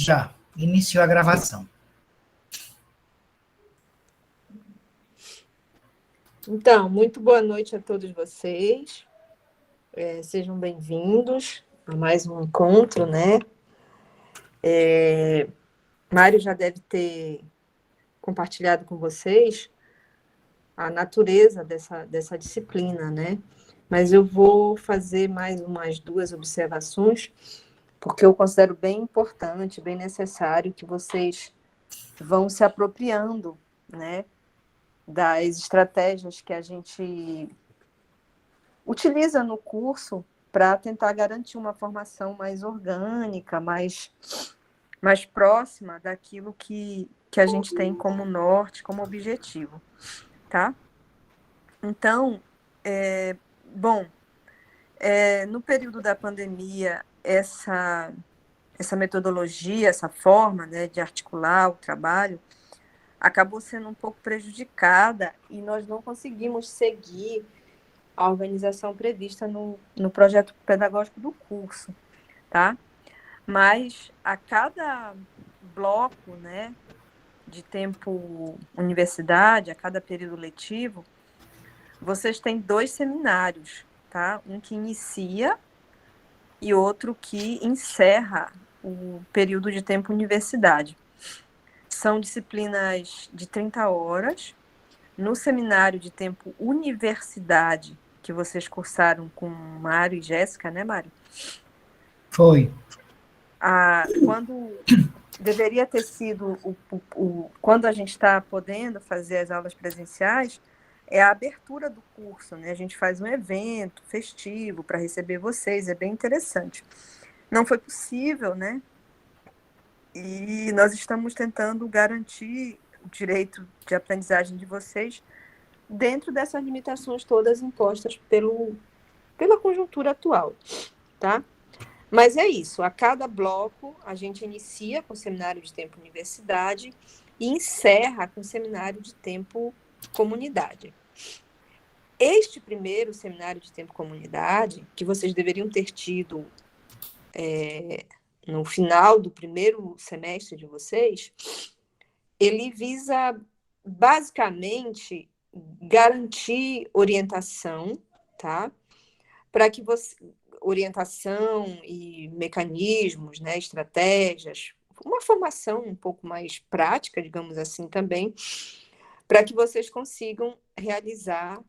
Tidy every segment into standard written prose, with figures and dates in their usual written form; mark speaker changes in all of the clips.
Speaker 1: Já, iniciou a gravação.
Speaker 2: Então, muito boa noite a todos vocês. Sejam bem-vindos a mais um encontro, né? Mário já deve ter compartilhado com vocês a natureza dessa disciplina, né? Mas eu vou fazer mais umas duas observações, porque eu considero bem importante, bem necessário que vocês vão se apropriando, né, das estratégias que a gente utiliza no curso para tentar garantir uma formação mais orgânica, mais próxima daquilo que a gente tem como norte, como objetivo, tá? Então, no período da pandemia, essa metodologia, essa forma, né, de articular o trabalho, acabou sendo um pouco prejudicada e nós não conseguimos seguir a organização prevista no projeto pedagógico do curso, tá? Mas a cada bloco, né, de tempo universidade, a cada período letivo, vocês têm 2 seminários, tá? Um que inicia e outro que encerra o período de tempo universidade. São disciplinas de 30 horas. No seminário de tempo universidade, que vocês cursaram com Mário e Jéssica, né, Mário?
Speaker 1: Foi.
Speaker 2: Quando deveria ter sido quando a gente está podendo fazer as aulas presenciais, é a abertura do curso, né? A gente faz um evento festivo para receber vocês, é bem interessante. Não foi possível, né? E nós estamos tentando garantir o direito de aprendizagem de vocês dentro dessas limitações todas impostas pela conjuntura atual, tá? Mas é isso, a cada bloco a gente inicia com o seminário de tempo universidade e encerra com o seminário de tempo comunidade. Este primeiro seminário de tempo comunidade, que vocês deveriam ter tido no final do primeiro semestre de vocês, ele visa basicamente garantir orientação, tá? Para que você orientação e mecanismos, né, estratégias, uma formação um pouco mais prática, digamos assim, também, para que vocês consigam realizar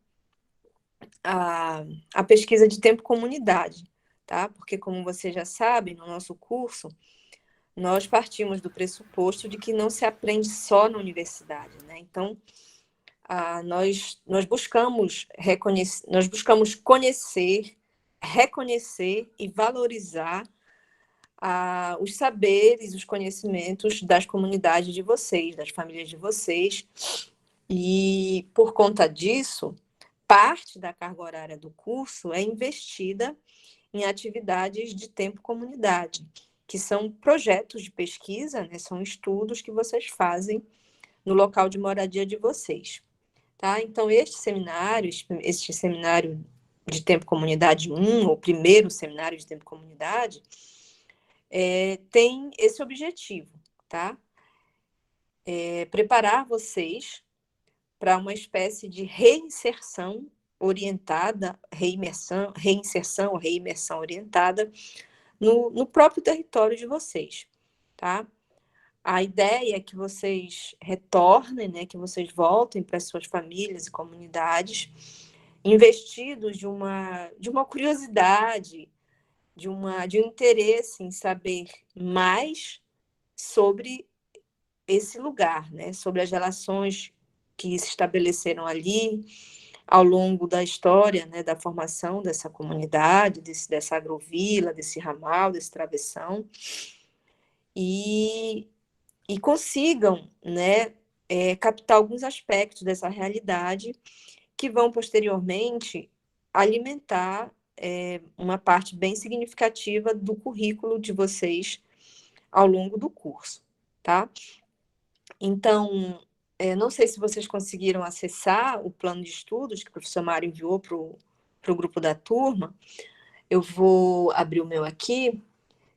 Speaker 2: a pesquisa de tempo comunidade, tá? Porque, como vocês já sabem, no nosso curso, nós partimos do pressuposto de que não se aprende só na universidade, né? Então, nós buscamos conhecer, reconhecer e valorizar os saberes, os conhecimentos das comunidades de vocês, das famílias de vocês. E, por conta disso, parte da carga horária do curso é investida em atividades de tempo comunidade, que são projetos de pesquisa, né? São estudos que vocês fazem no local de moradia de vocês. Tá? Então, este seminário de tempo comunidade 1, ou primeiro seminário de tempo comunidade, tem esse objetivo, tá? Preparar vocês para uma espécie de reinserção orientada, reinserção ou reimersão orientada no próprio território de vocês, tá? A ideia é que vocês retornem, né, que vocês voltem para suas famílias e comunidades, investidos de uma curiosidade, de um interesse em saber mais sobre esse lugar, né, sobre as relações que se estabeleceram ali ao longo da história, né, da formação dessa comunidade, dessa agrovila, desse ramal, desse travessão, e consigam, né, captar alguns aspectos dessa realidade que vão, posteriormente, alimentar uma parte bem significativa do currículo de vocês ao longo do curso, tá? Então, não sei se vocês conseguiram acessar o plano de estudos que o professor Mário enviou para o grupo da turma. Eu vou abrir o meu aqui.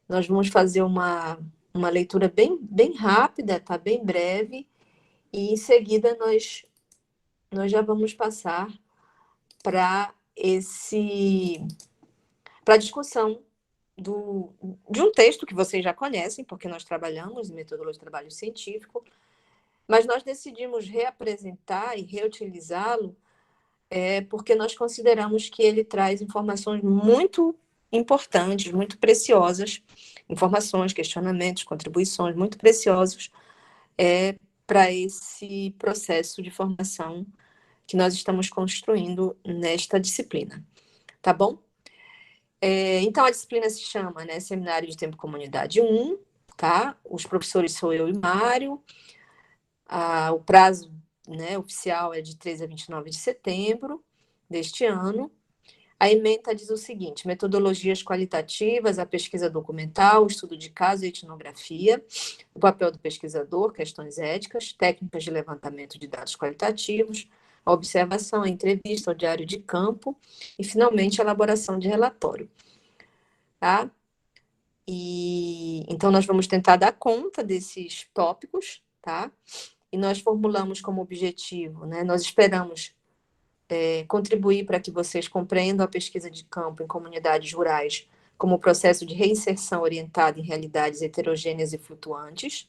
Speaker 2: Nós vamos fazer uma
Speaker 3: uma leitura bem rápida, tá? Bem breve, e em seguida nós já vamos passar para a discussão de um texto que vocês já conhecem, porque nós trabalhamos em metodologia de trabalho científico, mas nós decidimos reapresentar e reutilizá-lo porque nós consideramos que ele traz informações muito importantes, muito preciosas, informações, questionamentos, contribuições muito preciosos para esse processo de formação que nós estamos construindo nesta disciplina, tá bom? Então, a disciplina se chama, né, Seminário de Tempo e Comunidade 1, tá? Os professores sou eu e Mário. O prazo, né, oficial é de 13 a 29 de setembro deste ano. A ementa diz o seguinte: metodologias qualitativas, a pesquisa documental, o estudo de caso e etnografia, o papel do pesquisador, questões éticas, técnicas de levantamento de dados qualitativos, a observação, a entrevista, o diário de campo e, finalmente, a elaboração de relatório. Tá? Então, nós vamos tentar dar conta desses tópicos, tá? E nós formulamos como objetivo, né? Nós esperamos contribuir para que vocês compreendam a pesquisa de campo em comunidades rurais como processo de reinserção orientado em realidades heterogêneas e flutuantes,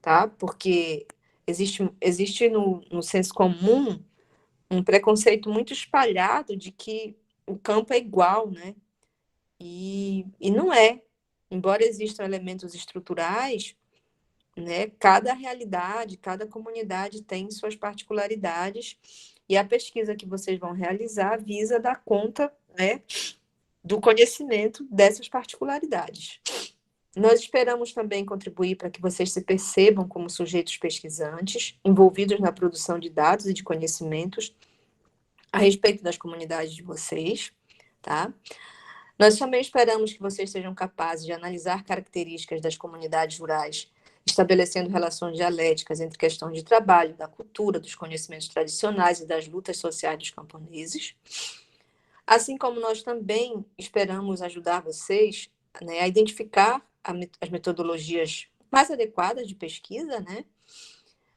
Speaker 3: tá? Porque existe no senso comum um preconceito muito espalhado de que o campo é igual, né? E não é. Embora existam elementos estruturais, né, cada realidade, cada comunidade tem suas particularidades, e a pesquisa que vocês vão realizar visa dar conta, né, do conhecimento dessas particularidades. Nós esperamos também contribuir para que vocês se percebam como sujeitos pesquisantes, envolvidos na produção de dados e de conhecimentos a respeito das comunidades de vocês, tá? Nós também esperamos que vocês sejam capazes de analisar características das comunidades rurais, estabelecendo relações dialéticas entre questões de trabalho, da cultura, dos conhecimentos tradicionais e das lutas sociais dos camponeses. Assim como nós também esperamos ajudar vocês, né, a identificar as metodologias mais adequadas de pesquisa, né?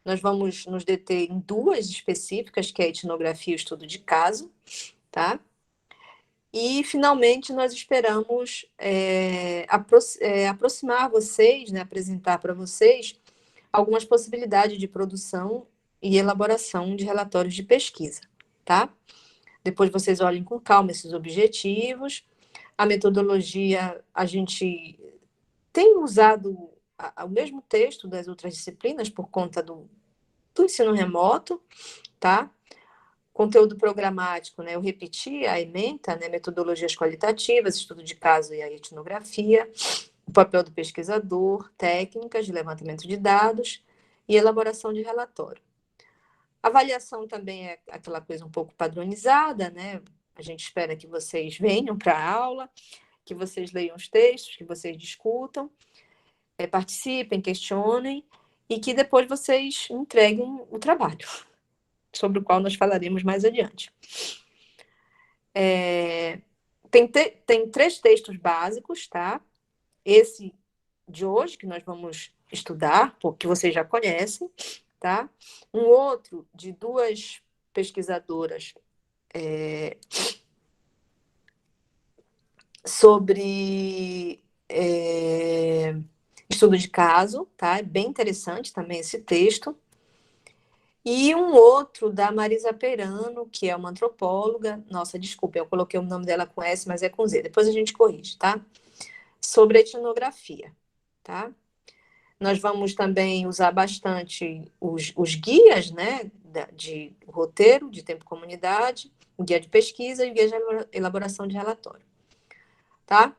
Speaker 3: Nós vamos nos deter em duas específicas, que é a etnografia e o estudo de caso, tá? E, finalmente, nós esperamos aproximar vocês, né, apresentar para vocês algumas possibilidades de produção e elaboração de relatórios de pesquisa, tá? Depois vocês olhem com calma esses objetivos. A metodologia, a gente tem usado o mesmo texto das outras disciplinas por conta do ensino remoto, tá? Conteúdo programático, né? Eu repeti a ementa, né? Metodologias qualitativas, estudo de caso e a etnografia, o papel do pesquisador, técnicas de levantamento de dados e elaboração de relatório. Avaliação também é aquela coisa um pouco padronizada, né? A gente espera que vocês venham para a aula, que vocês leiam os textos, que vocês discutam, participem, questionem e que depois vocês entreguem o trabalho, sobre o qual nós falaremos mais adiante. Tem 3 textos básicos, tá? Esse de hoje, que nós vamos estudar, que vocês já conhecem, tá? Um outro de 2 pesquisadoras sobre estudo de caso, tá? É bem interessante também esse texto. E um outro da Marisa Perano, que é uma antropóloga. Nossa, desculpa, eu coloquei o nome dela com S, mas é com Z. Depois a gente corrige, tá? Sobre etnografia, tá? Nós vamos também usar bastante os guias, né, de roteiro, de tempo e comunidade, o guia de pesquisa e o guia de elaboração de relatório, tá?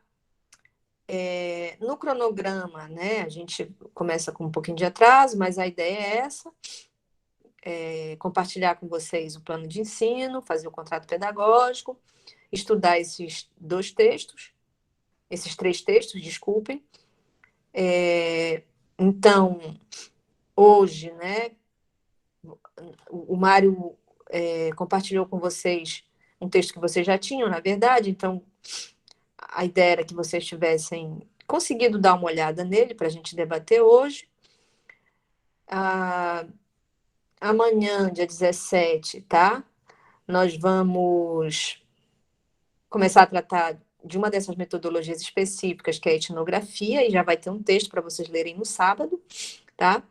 Speaker 3: No cronograma, né, a gente começa com um pouquinho de atraso, mas a ideia é essa, compartilhar com vocês o plano de ensino, fazer o contrato pedagógico, estudar esses 2 textos, esses 3 textos, desculpem. Então, hoje, né, o Mário compartilhou com vocês um texto que vocês já tinham, na verdade, então a ideia era que vocês tivessem conseguido dar uma olhada nele para a gente debater hoje. Amanhã, dia 17, tá? Nós vamos começar a tratar de uma dessas metodologias específicas, que é a etnografia, e já vai ter um texto para vocês lerem no sábado, tá?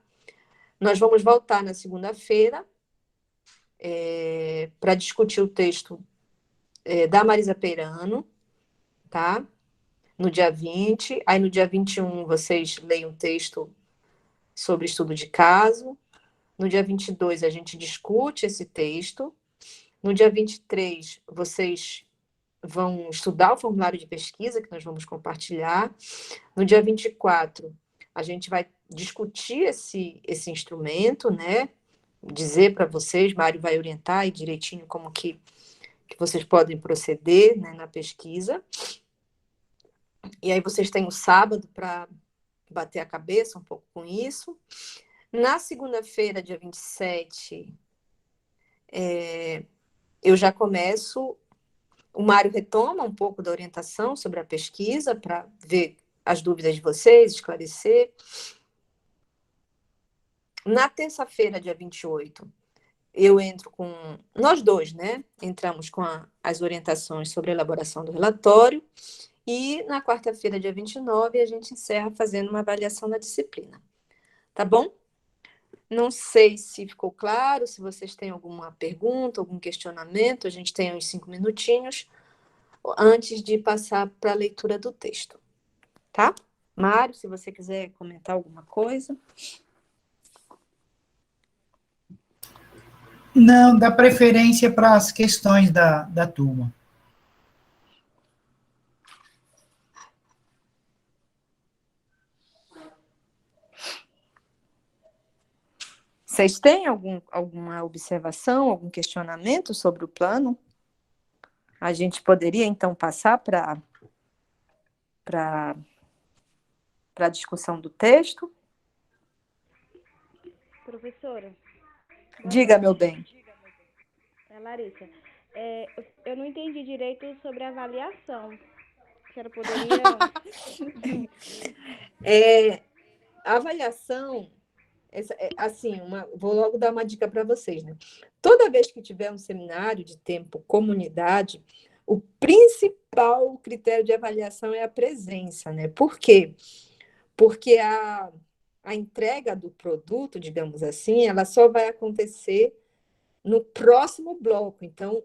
Speaker 3: Nós vamos voltar na segunda-feira para discutir o texto da Marisa Peirano, tá? No dia 20. Aí, no dia 21, vocês leem um texto sobre estudo de caso. No dia 22, a gente discute esse texto. No dia 23, vocês vão estudar o formulário de pesquisa que nós vamos compartilhar. No dia 24, a gente vai discutir esse instrumento, né? Dizer para vocês, Mário vai orientar aí direitinho como que vocês podem proceder, né, na pesquisa. E aí vocês têm o sábado para bater a cabeça um pouco com isso. Na segunda-feira, dia 27, eu já começo. O Mário retoma um pouco da orientação sobre a pesquisa para ver as dúvidas de vocês, esclarecer. Na terça-feira, dia 28, eu entro com... Nós dois, né? Entramos com as orientações sobre a elaboração do relatório. E na quarta-feira, dia 29, a gente encerra fazendo uma avaliação da disciplina. Tá bom? Não sei se ficou claro, se vocês têm alguma pergunta, algum questionamento. A gente tem uns 5 minutinhos antes de passar para a leitura do texto. Tá? Mário, se você quiser comentar alguma coisa.
Speaker 1: Não, dá preferência para as questões da turma.
Speaker 2: Vocês têm alguma observação, algum questionamento sobre o plano? A gente poderia, então, passar para a discussão do texto?
Speaker 4: Professora?
Speaker 2: Diga, meu bem.
Speaker 4: Larissa, eu não entendi direito sobre a avaliação. A senhora poderia...
Speaker 3: A avaliação, assim, vou logo dar uma dica para vocês, né? Toda vez que tiver um seminário de tempo comunidade, o principal critério de avaliação é a presença, né? Por quê? Porque a entrega do produto, digamos assim, ela só vai acontecer no próximo bloco. Então,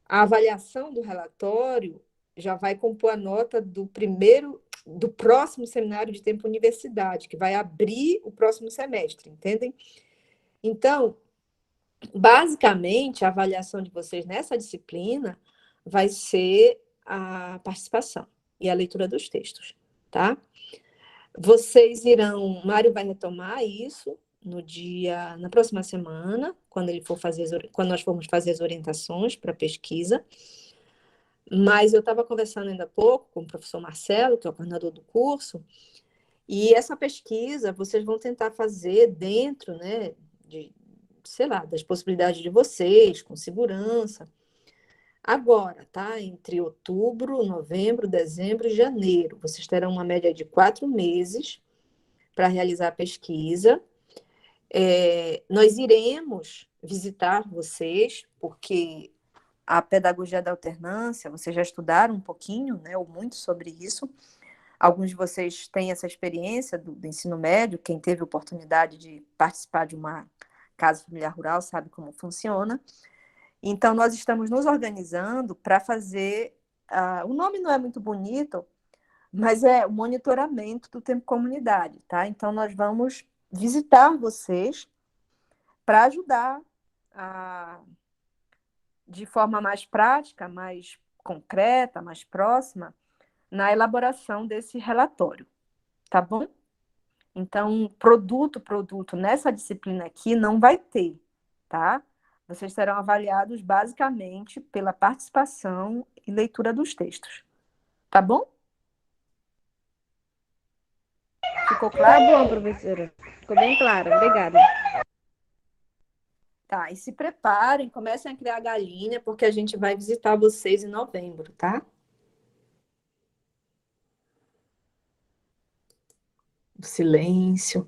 Speaker 3: a avaliação do relatório já vai compor a nota do próximo seminário de tempo universidade, que vai abrir o próximo semestre, entendem? Então, basicamente, a avaliação de vocês nessa disciplina vai ser a participação e a leitura dos textos, tá? Vocês irão... Mário vai retomar isso na próxima semana, quando nós formos fazer as orientações para a pesquisa. Mas eu estava conversando ainda há pouco com o professor Marcelo, que é o coordenador do curso, e essa pesquisa vocês vão tentar fazer dentro, né, das possibilidades de vocês, com segurança. Agora, tá? Entre outubro, novembro, dezembro e janeiro, vocês terão uma média de 4 meses para realizar a pesquisa. Nós iremos visitar vocês, porque a pedagogia da alternância, vocês já estudaram um pouquinho, né, ou muito sobre isso. Alguns de vocês têm essa experiência do ensino médio, quem teve oportunidade de participar de uma casa familiar rural sabe como funciona. Então, nós estamos nos organizando para fazer... o nome não é muito bonito, mas é o monitoramento do tempo comunidade, tá? Então, nós vamos visitar vocês para ajudar de forma mais prática, mais concreta, mais próxima, na elaboração desse relatório, tá bom? Então, produto nessa disciplina aqui não vai ter, tá? Vocês serão avaliados basicamente pela participação e leitura dos textos, tá bom? Ficou claro?
Speaker 4: Tá bom, professora. Ficou bem claro. Obrigada.
Speaker 3: Tá, e se preparem, comecem a criar galinha, porque a gente vai visitar vocês em novembro, tá? do silêncio.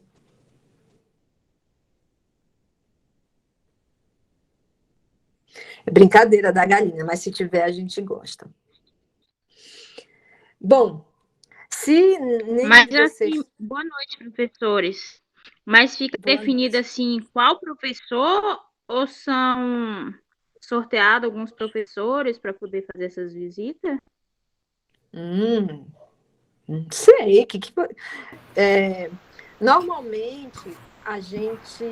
Speaker 3: É brincadeira da galinha, mas se tiver, a gente gosta. Bom, se nem
Speaker 5: Mas
Speaker 3: vocês...
Speaker 5: assim, boa noite, professores. Mas fica
Speaker 3: Boa
Speaker 5: definido
Speaker 3: noite.
Speaker 5: assim qual professor ou são sorteados alguns professores para poder fazer essas visitas?
Speaker 3: Não sei. Normalmente, a gente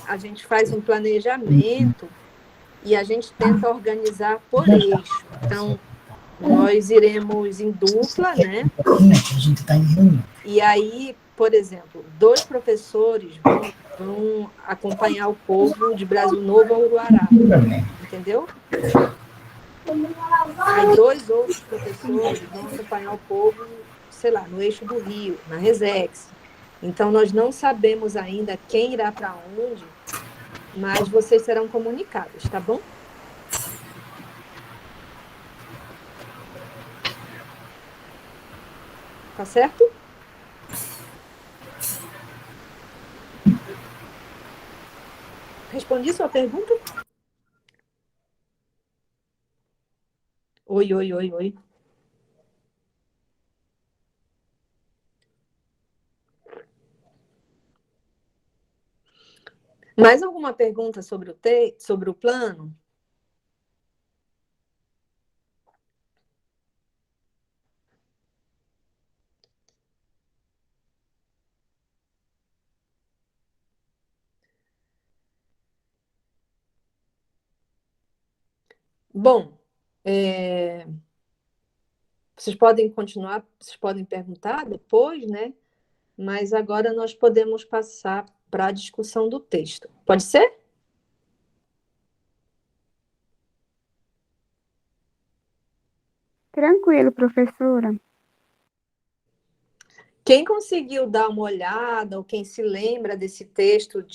Speaker 3: a gente faz um planejamento e a gente tenta organizar por eixo. Então, nós iremos em dupla, né?
Speaker 1: A gente está em reunião.
Speaker 3: E aí, por exemplo, 2 professores vão acompanhar o povo de Brasil Novo a Uruará, entendeu? Aí 2 outros professores vão acompanhar o povo, sei lá, no eixo do Rio, na Resex. Então, nós não sabemos ainda quem irá para onde, mas vocês serão comunicados, tá bom? Tá certo? Respondi sua pergunta? Oi, oi, oi, oi. Mais alguma pergunta sobre sobre o plano? Bom, vocês podem continuar, vocês podem perguntar depois, né? Mas agora nós podemos passar para a discussão do texto. Pode ser?
Speaker 4: Tranquilo, professora.
Speaker 3: Quem conseguiu dar uma olhada, ou quem se lembra desse texto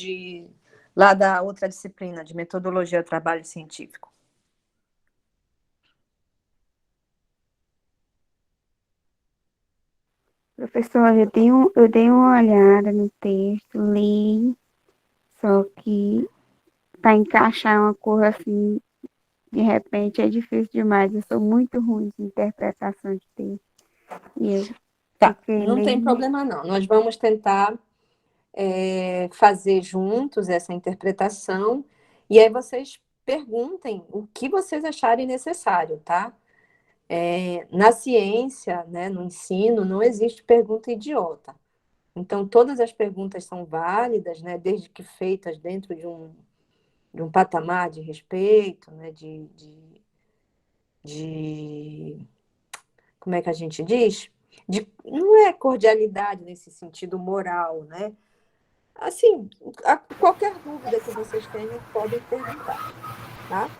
Speaker 2: Lá da outra disciplina, de metodologia do trabalho científico.
Speaker 4: Professora, eu dei uma olhada no texto, li, só que para encaixar uma coisa assim, de repente é difícil demais. Eu sou muito ruim de interpretação de texto. E eu
Speaker 3: Tá,
Speaker 4: fiquei
Speaker 3: não tem
Speaker 4: meio.
Speaker 3: problema não. Nós vamos tentar fazer juntos essa interpretação, e aí vocês perguntem o que vocês acharem necessário, tá? Na ciência, né, no ensino, não existe pergunta idiota. Então, todas as perguntas são válidas, né, desde que feitas dentro de um patamar de respeito, né, como é que a gente diz? Não é cordialidade nesse sentido moral, né? Assim, qualquer dúvida que vocês tenham, podem perguntar, tá?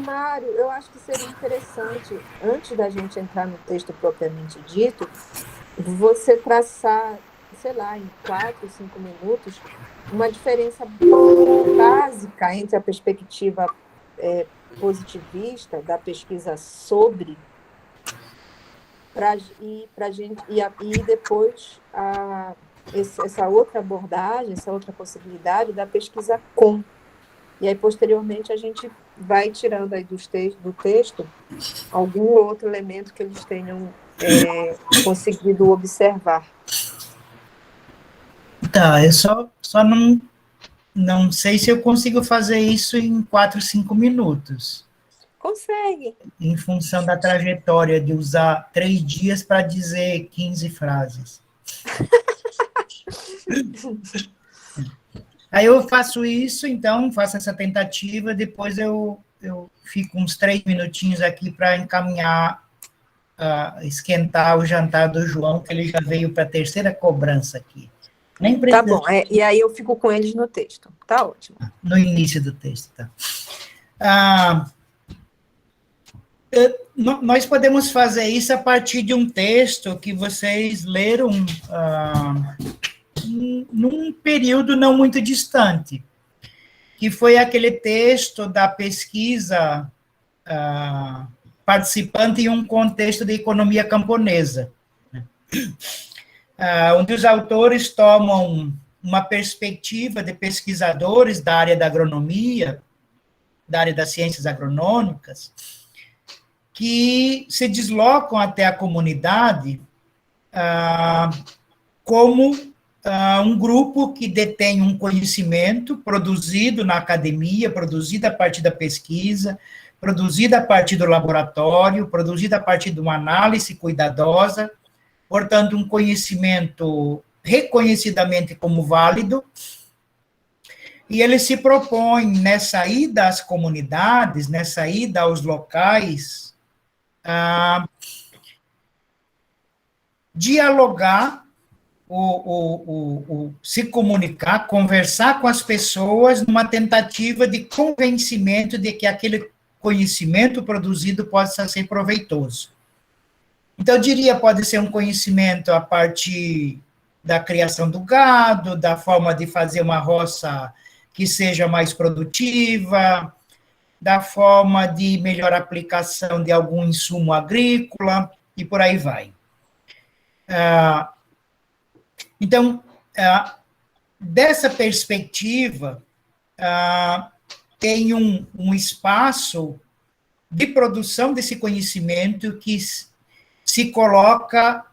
Speaker 3: Mário, eu acho que seria interessante, antes da gente entrar no texto propriamente dito, você traçar, sei lá, em 4, 5 minutos, uma diferença básica entre a perspectiva positivista da pesquisa sobre e depois essa outra abordagem, essa outra possibilidade da pesquisa com. E aí, posteriormente, a gente vai tirando aí do texto algum outro elemento que eles tenham conseguido observar.
Speaker 1: Tá, eu só não sei se eu consigo fazer isso em 4, 5 minutos.
Speaker 3: Consegue.
Speaker 1: Em função da trajetória de usar 3 dias para dizer 15 frases. Aí eu faço isso, então, faço essa tentativa, depois eu fico uns 3 minutinhos aqui para encaminhar, esquentar o jantar do João, que ele já veio para a terceira cobrança aqui. Nem precisa...
Speaker 3: Tá bom, e aí eu fico com eles no texto. Tá ótimo.
Speaker 1: No início do texto, tá. Nós podemos fazer isso a partir de um texto que vocês leram num período não muito distante, que foi aquele texto da pesquisa participante em um contexto de economia camponesa. onde os autores tomam uma perspectiva de pesquisadores da área da agronomia, da área das ciências agronômicas, que se deslocam até a comunidade como um grupo que detém um conhecimento produzido na academia, produzido a partir da pesquisa, produzido a partir do laboratório, produzido a partir de uma análise cuidadosa, portanto, um conhecimento reconhecidamente como válido, e ele se propõe, nessa ida às comunidades, nessa ida aos locais, dialogar, se comunicar, conversar com as pessoas numa tentativa de convencimento de que aquele conhecimento produzido possa ser proveitoso. Então, eu diria, pode ser um conhecimento a partir da criação do gado, da forma de fazer uma roça que seja mais produtiva, da forma de melhor aplicação de algum insumo agrícola, e por aí vai. Então, dessa perspectiva, tem um espaço de produção desse conhecimento que se coloca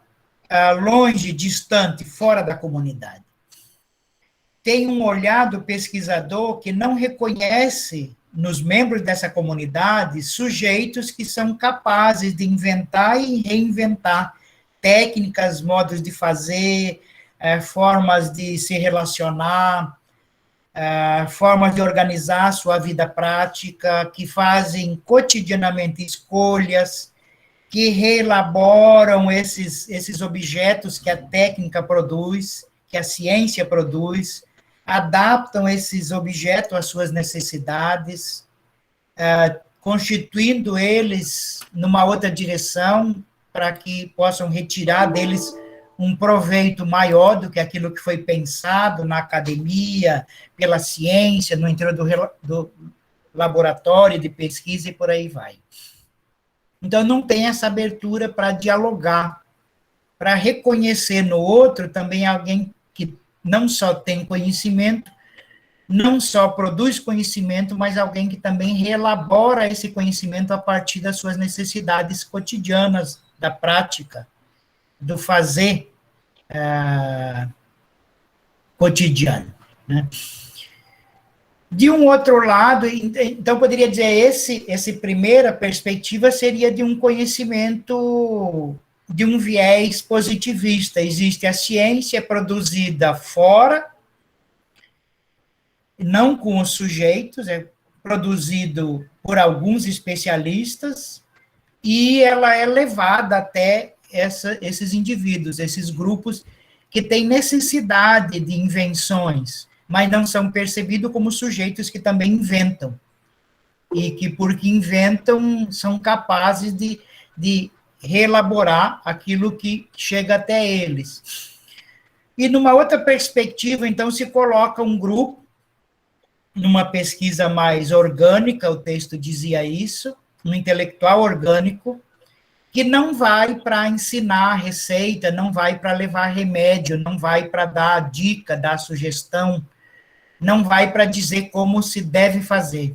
Speaker 1: longe, distante, fora da comunidade. Tem um olhar do pesquisador que não reconhece nos membros dessa comunidade sujeitos que são capazes de inventar e reinventar técnicas, modos de fazer, formas de se relacionar, formas de organizar a sua vida prática, que fazem cotidianamente escolhas, que reelaboram esses objetos que a técnica produz, que a ciência produz, adaptam esses objetos às suas necessidades, constituindo eles numa outra direção, para que possam retirar deles um proveito maior do que aquilo que foi pensado na academia, pela ciência, no interior do laboratório de pesquisa e por aí vai. Então, não tem essa abertura para dialogar, para reconhecer no outro também alguém que não só tem conhecimento, não só produz conhecimento, mas alguém que também reelabora esse conhecimento a partir das suas necessidades cotidianas, da prática, do fazer cotidiano, né? De um outro lado, então, poderia dizer, essa primeira perspectiva seria de um conhecimento, de um viés positivista. Existe a ciência produzida fora, não com os sujeitos, é produzido por alguns especialistas, e ela é levada até esses indivíduos, esses grupos que têm necessidade de invenções, mas não são percebidos como sujeitos que também inventam, e que, porque inventam, são capazes de reelaborar aquilo que chega até eles. E numa outra perspectiva, então, se coloca um grupo, numa pesquisa mais orgânica, o texto dizia isso, um intelectual orgânico, que não vai para ensinar receita, não vai para levar remédio, não vai para dar dica, dar sugestão, não vai para dizer como se deve fazer.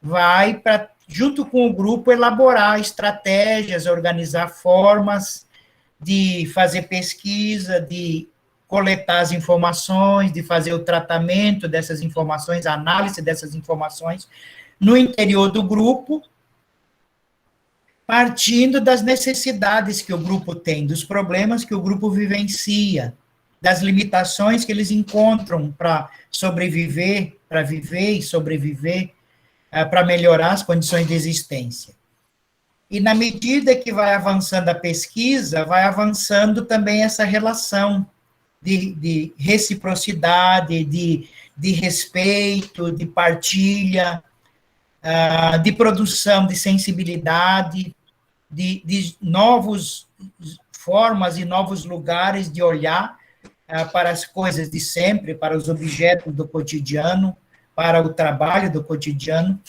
Speaker 1: Vai para, junto com o grupo, elaborar estratégias, organizar formas de fazer pesquisa, de coletar as informações, de fazer o tratamento dessas informações, a análise dessas informações, no interior do grupo, partindo das necessidades que o grupo tem, dos problemas que o grupo vivencia, das limitações que eles encontram para sobreviver, para viver e sobreviver, para melhorar as condições de existência. E na medida que vai avançando a pesquisa, vai avançando também essa relação de reciprocidade, de respeito, de partilha, de produção de sensibilidade, de novas formas e novos lugares de olhar para as coisas de sempre, para os objetos do cotidiano, para o trabalho do cotidiano.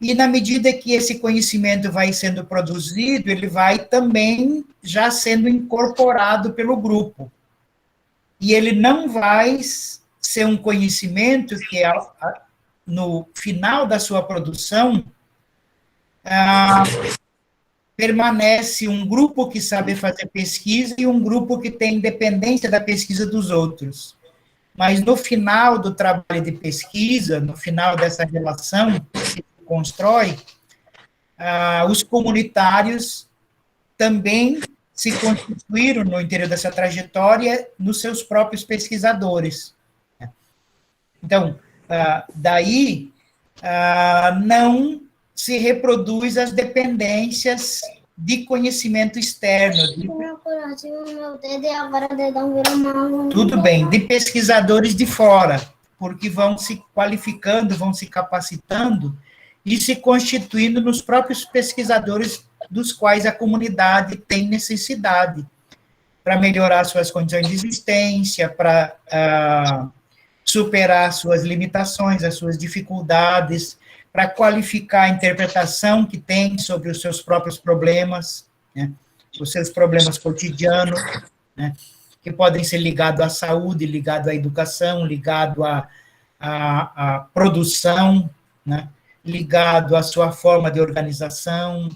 Speaker 1: e na medida que esse conhecimento vai sendo produzido, ele vai também já sendo incorporado pelo grupo. E ele não vai ser um conhecimento que, no final da sua produção, permanece um grupo que sabe fazer pesquisa e um grupo que tem independência da pesquisa dos outros. Mas no final do trabalho de pesquisa, no final dessa relação que se constrói, os comunitários também se constituíram no interior dessa trajetória nos seus próprios pesquisadores. Então, daí não se reproduz as dependências de conhecimento externo. Tudo bem, de pesquisadores de fora, porque vão se qualificando, vão se capacitando e se constituindo nos próprios pesquisadores dos quais a comunidade tem necessidade para melhorar suas condições de existência, para superar suas limitações, as suas dificuldades, para qualificar a interpretação que tem sobre os seus próprios problemas, né, os seus problemas cotidianos, né, que podem ser ligados à saúde, ligados à educação, ligados à produção, né, ligado à sua forma de organização,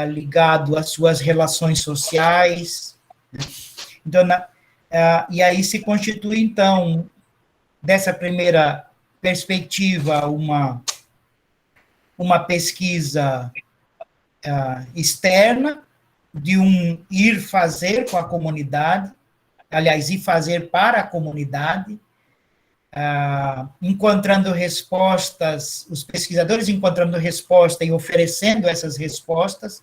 Speaker 1: ligado às suas relações sociais. Né. Então, e aí se constitui, então, dessa primeira perspectiva, uma pesquisa externa, de um ir fazer com a comunidade, aliás, ir fazer para a comunidade, encontrando respostas, os pesquisadores encontrando resposta e oferecendo essas respostas,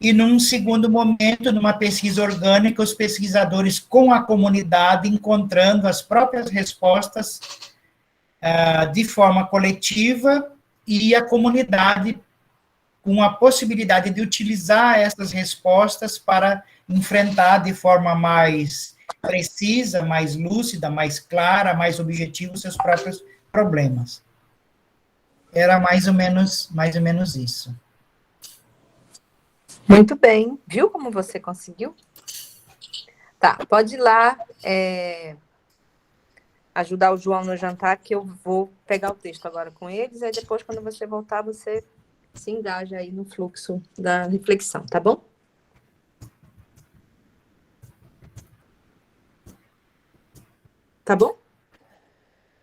Speaker 1: e num segundo momento, numa pesquisa orgânica, os pesquisadores com a comunidade encontrando as próprias respostas de forma coletiva, e a comunidade com a possibilidade de utilizar essas respostas para enfrentar de forma mais precisa, mais lúcida, mais clara, mais objetiva os seus próprios problemas. Era mais ou menos isso.
Speaker 3: Muito bem. Viu como você conseguiu? Tá, pode ir lá ajudar o João no jantar, que eu vou pegar o texto agora com eles, aí depois, quando você voltar, você se engaja aí no fluxo da reflexão, tá bom? Tá bom?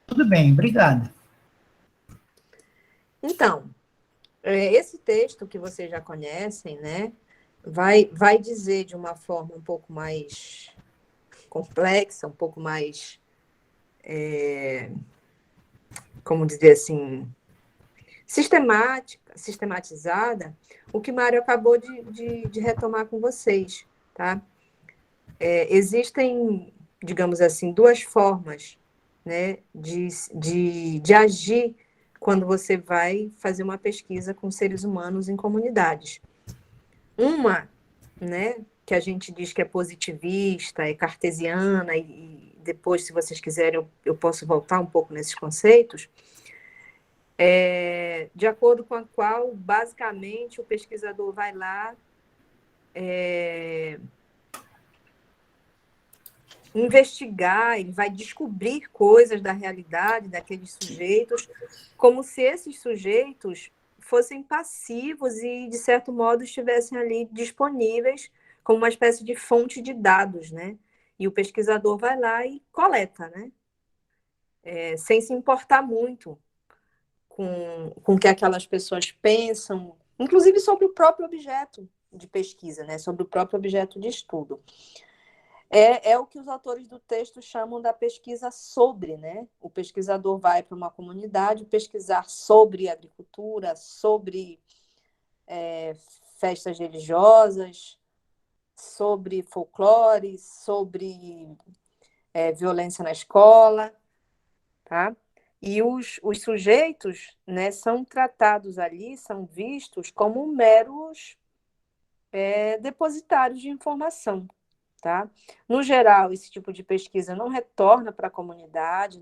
Speaker 1: Tudo bem, obrigada.
Speaker 3: Então, esse texto que vocês já conhecem, né, vai dizer de uma forma um pouco mais complexa, um pouco mais, como dizer assim, sistematizada, o que Mário acabou de retomar com vocês, tá? Existem, digamos assim, duas formas, né, de agir quando você vai fazer uma pesquisa com seres humanos em comunidades. Uma, né, que a gente diz que é positivista, é cartesiana, e depois, se vocês quiserem, eu posso voltar um pouco nesses conceitos, de acordo com a qual, basicamente, o pesquisador vai lá investigar, ele vai descobrir coisas da realidade daqueles sujeitos, como se esses sujeitos fossem passivos e, de certo modo, estivessem ali disponíveis como uma espécie de fonte de dados, né? E o pesquisador vai lá e coleta, né? Sem se importar muito com o que aquelas pessoas pensam, inclusive sobre o próprio objeto de pesquisa, né? Sobre o próprio objeto de estudo. É o que os autores do texto chamam da pesquisa sobre, né? O pesquisador vai para uma comunidade pesquisar sobre agricultura, sobre festas religiosas, sobre folclore, sobre violência na escola, tá? E os sujeitos, né, são tratados ali, são vistos como meros depositários de informação. Tá? No geral, esse tipo de pesquisa não retorna para a comunidade,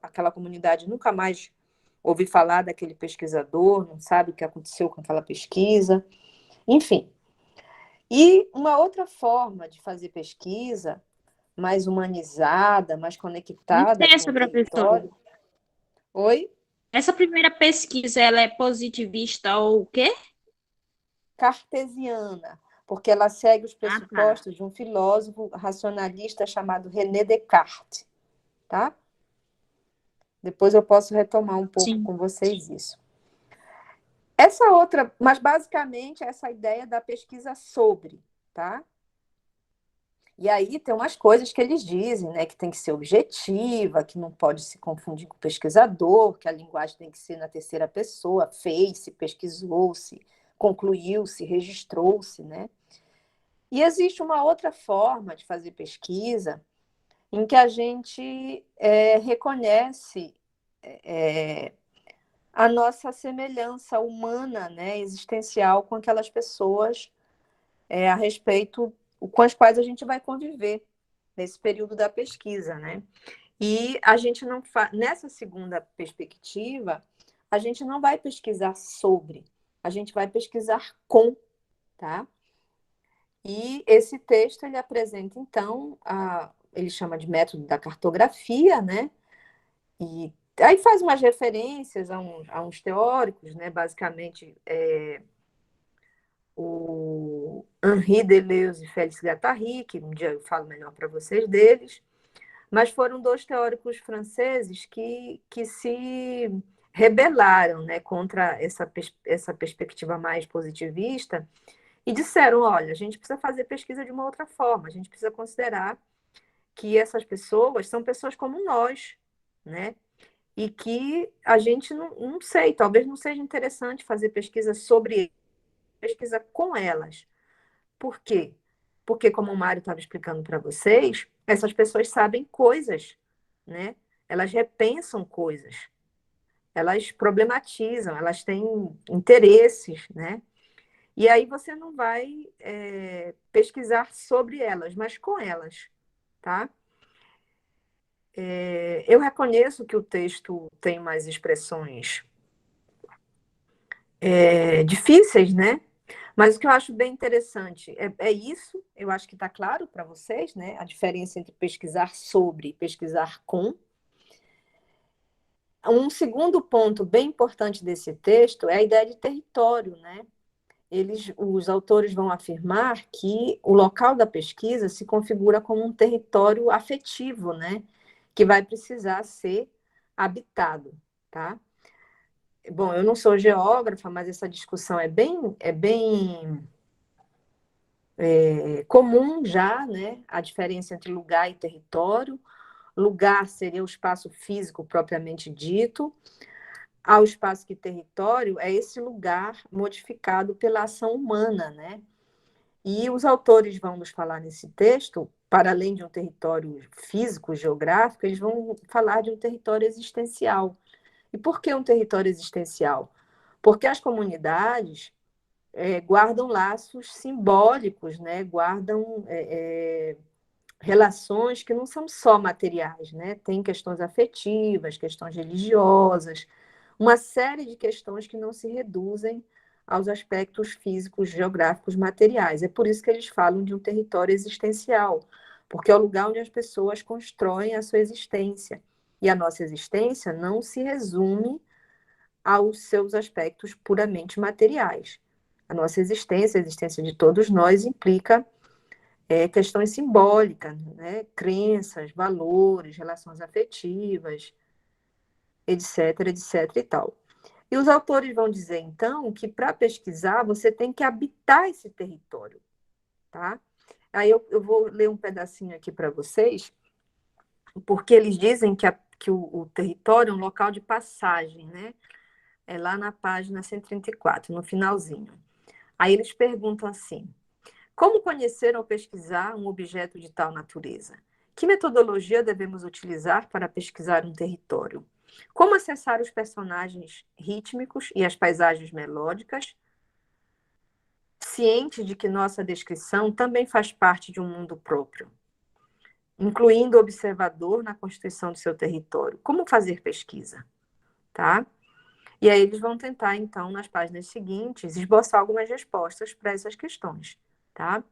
Speaker 3: aquela comunidade nunca mais ouve falar daquele pesquisador, não sabe o que aconteceu com aquela pesquisa, enfim. E uma outra forma de fazer pesquisa, mais humanizada, mais conectada com
Speaker 5: Essa,
Speaker 3: o
Speaker 5: professora.
Speaker 3: território. Oi?
Speaker 5: Essa primeira pesquisa, ela é positivista ou o quê?
Speaker 3: Cartesiana, porque ela segue os
Speaker 5: Ah, tá.
Speaker 3: pressupostos de um filósofo racionalista chamado René Descartes, tá? Depois eu posso retomar um pouco
Speaker 5: Sim.
Speaker 3: com vocês isso. Essa outra, mas basicamente essa ideia da pesquisa sobre, tá? E aí tem umas coisas que eles dizem, né? Que tem que ser objetiva, que não pode se confundir com o pesquisador, que a linguagem tem que ser na terceira pessoa, fez-se, pesquisou-se, concluiu-se, registrou-se, né? E existe uma outra forma de fazer pesquisa em que a gente reconhece a nossa semelhança humana, né, existencial com aquelas pessoas a respeito com as quais a gente vai conviver nesse período da pesquisa, né? E a gente não nessa segunda perspectiva, a gente não vai pesquisar sobre, a gente vai pesquisar com, tá? E esse texto ele apresenta então ele chama de método da cartografia, né? E aí faz umas referências a uns teóricos, né? Basicamente o Henri Deleuze e Félix Guattari, que um dia eu falo melhor para vocês deles, mas foram dois teóricos franceses que se rebelaram, né, contra essa perspectiva mais positivista e disseram, olha, a gente precisa fazer pesquisa de uma outra forma, a gente precisa considerar que essas pessoas são pessoas como nós, né? E que a gente não sei, talvez não seja interessante fazer pesquisa sobre pesquisa com elas. Por quê? Porque, como o Mário estava explicando para vocês, essas pessoas sabem coisas, né? Elas repensam coisas, elas problematizam, elas têm interesses, né? E aí você não vai pesquisar sobre elas, mas com elas, tá? Eu reconheço que o texto tem mais expressões difíceis, né? Mas o que eu acho bem interessante é isso, eu acho que está claro para vocês, né? A diferença entre pesquisar sobre e pesquisar com. Um segundo ponto bem importante desse texto é a ideia de território, né? Os autores vão afirmar que o local da pesquisa se configura como um território afetivo, né? Que vai precisar ser habitado, tá? Bom, eu não sou geógrafa, mas essa discussão é bem comum já, né? A diferença entre lugar e território. Lugar seria o espaço físico propriamente dito, ao espaço que território é esse lugar modificado pela ação humana, né? E os autores vão nos falar nesse texto, para além de um território físico, geográfico, eles vão falar de um território existencial. E por que um território existencial? Porque as comunidades guardam laços simbólicos, né? Guardam relações que não são só materiais, né? Tem questões afetivas, questões religiosas, uma série de questões que não se reduzem aos aspectos físicos, geográficos, materiais. É por isso que eles falam de um território existencial, porque é o lugar onde as pessoas constroem a sua existência. E a nossa existência não se resume aos seus aspectos puramente materiais. A nossa existência, a existência de todos nós, implica questões simbólicas, né? Crenças, valores, relações afetivas, etc, etc e tal. E os autores vão dizer, então, que para pesquisar você tem que habitar esse território, tá? Aí eu vou ler um pedacinho aqui para vocês, porque eles dizem que o território é um local de passagem, né? É lá na página 134, no finalzinho. Aí eles perguntam assim: como conhecer ou pesquisar um objeto de tal natureza? Que metodologia devemos utilizar para pesquisar um território? Como acessar os personagens rítmicos e as paisagens melódicas, ciente de que nossa descrição também faz parte de um mundo próprio, incluindo o observador na constituição do seu território? Como fazer pesquisa? Tá? E aí eles vão tentar, então, nas páginas seguintes, esboçar algumas respostas para essas questões, tá?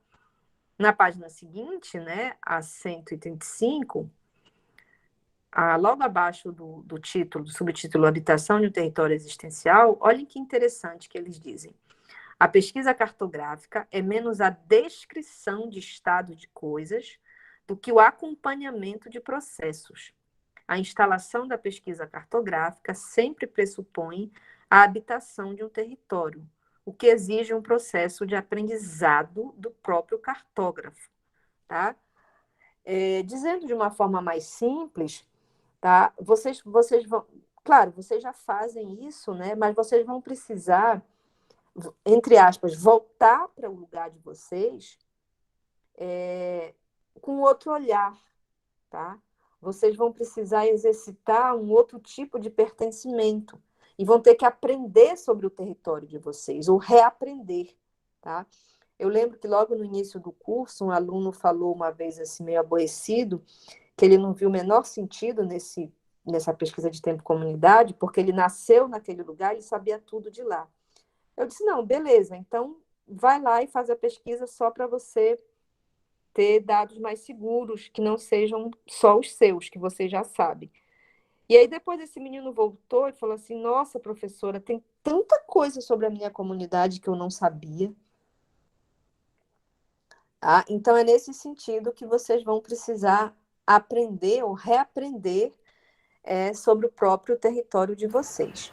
Speaker 3: Na página seguinte, né, a 135, logo abaixo do título, do subtítulo Habitação de um Território Existencial, olhem que interessante que eles dizem. A pesquisa cartográfica é menos a descrição de estado de coisas do que o acompanhamento de processos. A instalação da pesquisa cartográfica sempre pressupõe a habitação de um território, o que exige um processo de aprendizado do próprio cartógrafo. Tá? Dizendo de uma forma mais simples, tá? Vocês vão... Claro, vocês já fazem isso, né? Mas vocês vão precisar, entre aspas, voltar para o lugar de vocês com outro olhar, tá? Vocês vão precisar exercitar um outro tipo de pertencimento e vão ter que aprender sobre o território de vocês, ou reaprender, tá? Eu lembro que logo no início do curso, um aluno falou uma vez, assim, meio aborrecido, que ele não viu o menor sentido nessa pesquisa de tempo e comunidade, porque ele nasceu naquele lugar e sabia tudo de lá. Eu disse, não, beleza, então vai lá e faz a pesquisa só para você ter dados mais seguros, que não sejam só os seus, que você já sabe. E aí depois esse menino voltou e falou assim, nossa, professora, tem tanta coisa sobre a minha comunidade que eu não sabia. Tá? Então é nesse sentido que vocês vão precisar aprender ou reaprender sobre o próprio território de vocês.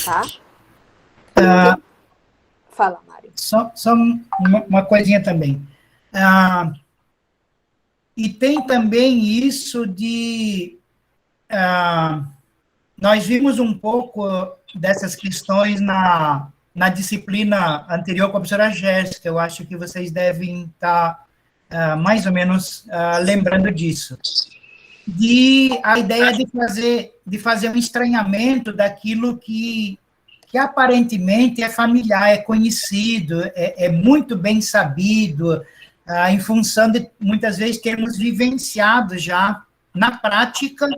Speaker 3: Tá? Fala, Mário.
Speaker 1: Só uma coisinha também. E tem também isso de... nós vimos um pouco dessas questões na disciplina anterior com a professora Jéssica. Eu acho que vocês devem estar mais ou menos lembrando disso. A ideia de fazer um estranhamento daquilo que aparentemente é familiar, é conhecido, é muito bem sabido, em função de, muitas vezes, termos vivenciado já, na prática,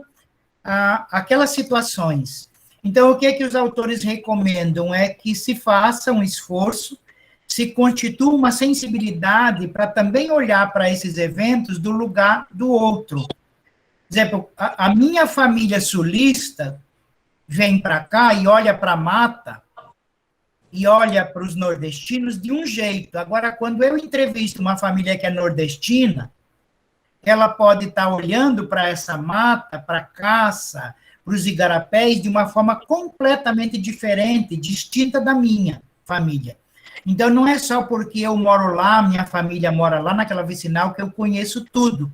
Speaker 1: aquelas situações. Então, o que é que os autores recomendam? É que se faça um esforço, se constitua uma sensibilidade para também olhar para esses eventos do lugar do outro. Por exemplo, a minha família sulista vem para cá e olha para a mata e olha para os nordestinos de um jeito. Agora, quando eu entrevisto uma família que é nordestina, ela pode estar olhando para essa mata, para a caça, para os igarapés, de uma forma completamente diferente, distinta da minha família. Então, não é só porque eu moro lá, minha família mora lá naquela vicinal, que eu conheço tudo.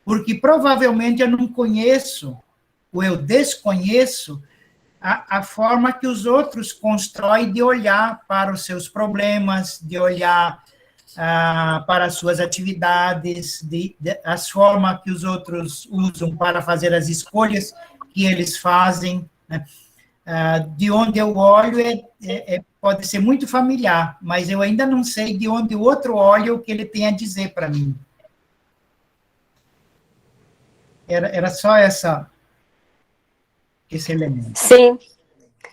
Speaker 1: Porque provavelmente eu não conheço, ou eu desconheço, a forma que os outros constroem de olhar para os seus problemas, de olhar para as suas atividades, as formas que os outros usam para fazer as escolhas que eles fazem, né? De onde eu olho pode ser muito familiar, mas eu ainda não sei de onde o outro olha o que ele tem a dizer para mim. Era só esse elemento.
Speaker 3: Sim,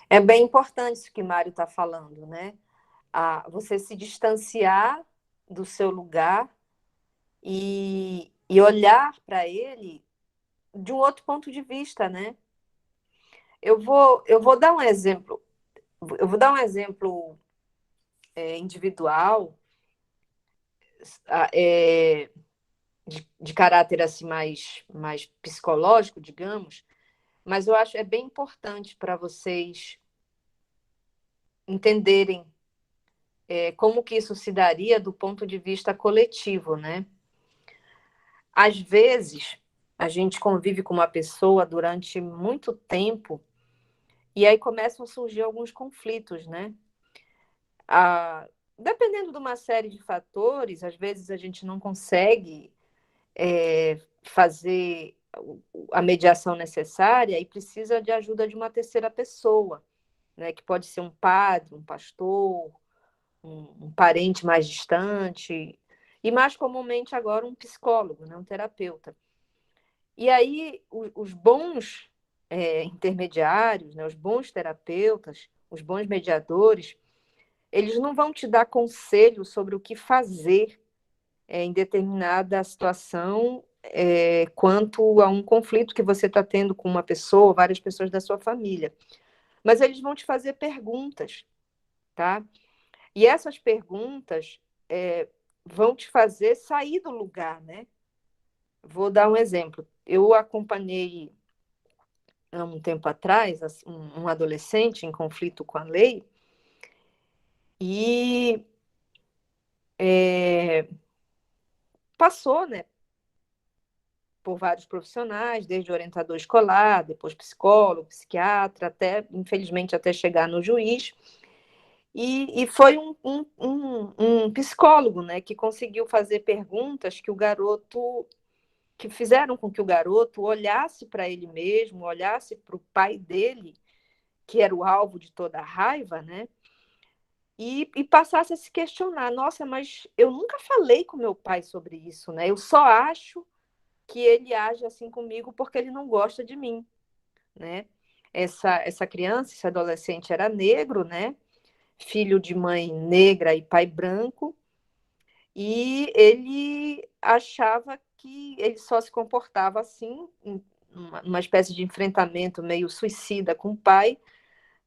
Speaker 3: é bem importante isso que o Mário está falando, né? Você se distanciar do seu lugar e olhar para ele de um outro ponto de vista, né? Eu vou dar um exemplo. Eu vou dar um exemplo individual, de caráter assim mais psicológico, digamos, mas eu acho bem importante para vocês entenderem como que isso se daria do ponto de vista coletivo, né? Às vezes, a gente convive com uma pessoa durante muito tempo e aí começam a surgir alguns conflitos, né? Dependendo de uma série de fatores, às vezes a gente não consegue fazer a mediação necessária e precisa de ajuda de uma terceira pessoa, né? Que pode ser um padre, um pastor, um parente mais distante, e mais comumente agora um psicólogo, né? Um terapeuta. E aí os bons intermediários, né, os bons terapeutas, os bons mediadores, eles não vão te dar conselho sobre o que fazer em determinada situação, quanto a um conflito que você está tendo com uma pessoa, várias pessoas da sua família. Mas eles vão te fazer perguntas, tá? E essas perguntas vão te fazer sair do lugar, né? Vou dar um exemplo. Eu acompanhei, há um tempo atrás, um adolescente em conflito com a lei e passou, né, por vários profissionais, desde orientador escolar, depois psicólogo, psiquiatra, até, infelizmente, até chegar no juiz. E foi um psicólogo, né, que conseguiu fazer perguntas que fizeram com que o garoto olhasse para ele mesmo, olhasse para o pai dele, que era o alvo de toda a raiva, né, e passasse a se questionar: nossa, mas eu nunca falei com meu pai sobre isso, né? Eu só acho que ele age assim comigo porque ele não gosta de mim, né? Essa criança, esse adolescente era negro, né? Filho de mãe negra e pai branco, e ele achava que ele só se comportava assim, uma espécie de enfrentamento meio suicida com o pai,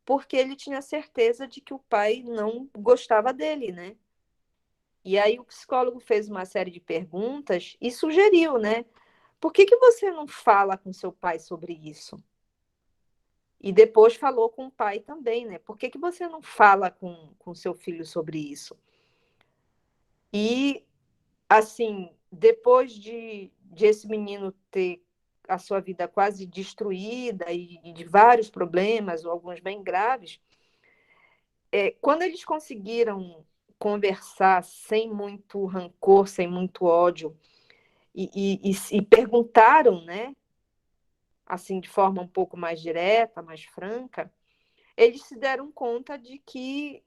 Speaker 3: porque ele tinha certeza de que o pai não gostava dele, né? E aí o psicólogo fez uma série de perguntas e sugeriu, né? Por que você não fala com seu pai sobre isso? E depois falou com o pai também, né? Por que você não fala com seu filho sobre isso? E, assim, depois de esse menino ter a sua vida quase destruída e de vários problemas, ou alguns bem graves, quando eles conseguiram conversar sem muito rancor, sem muito ódio, e perguntaram, né, assim, de forma um pouco mais direta, mais franca, eles se deram conta de que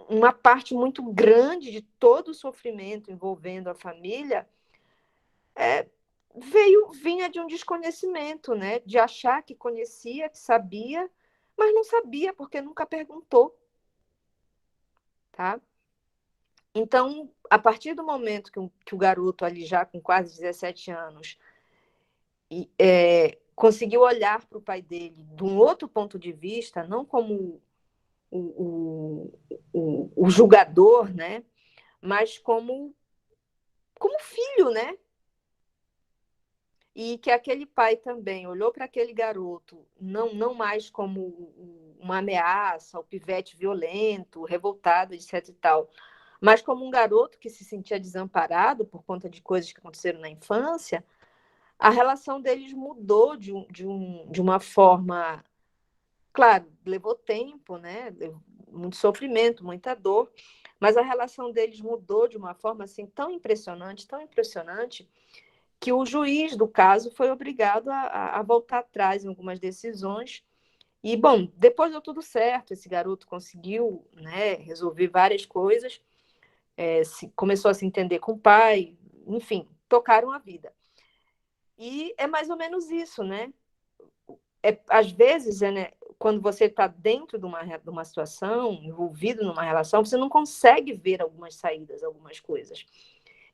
Speaker 3: uma parte muito grande de todo o sofrimento envolvendo a família vinha de um desconhecimento, né? De achar que conhecia, que sabia, mas não sabia porque nunca perguntou, tá? Então, a partir do momento que o garoto ali já com quase 17 anos conseguiu olhar para o pai dele de um outro ponto de vista, não como o julgador, né? Mas como filho, né? E que aquele pai também olhou para aquele garoto, não mais como uma ameaça, o pivete violento, revoltado, etc e tal, mas como um garoto que se sentia desamparado por conta de coisas que aconteceram na infância. A relação deles mudou de uma forma. Claro, levou tempo, né? Muito sofrimento, muita dor, mas a relação deles mudou de uma forma assim tão impressionante, que o juiz do caso foi obrigado a voltar atrás em algumas decisões. E, bom, depois deu tudo certo, esse garoto conseguiu, né, resolver várias coisas, começou a se entender com o pai, enfim, tocaram a vida. E é mais ou menos isso, né? Às vezes, né, quando você está dentro de uma situação, envolvido numa relação, você não consegue ver algumas saídas, algumas coisas.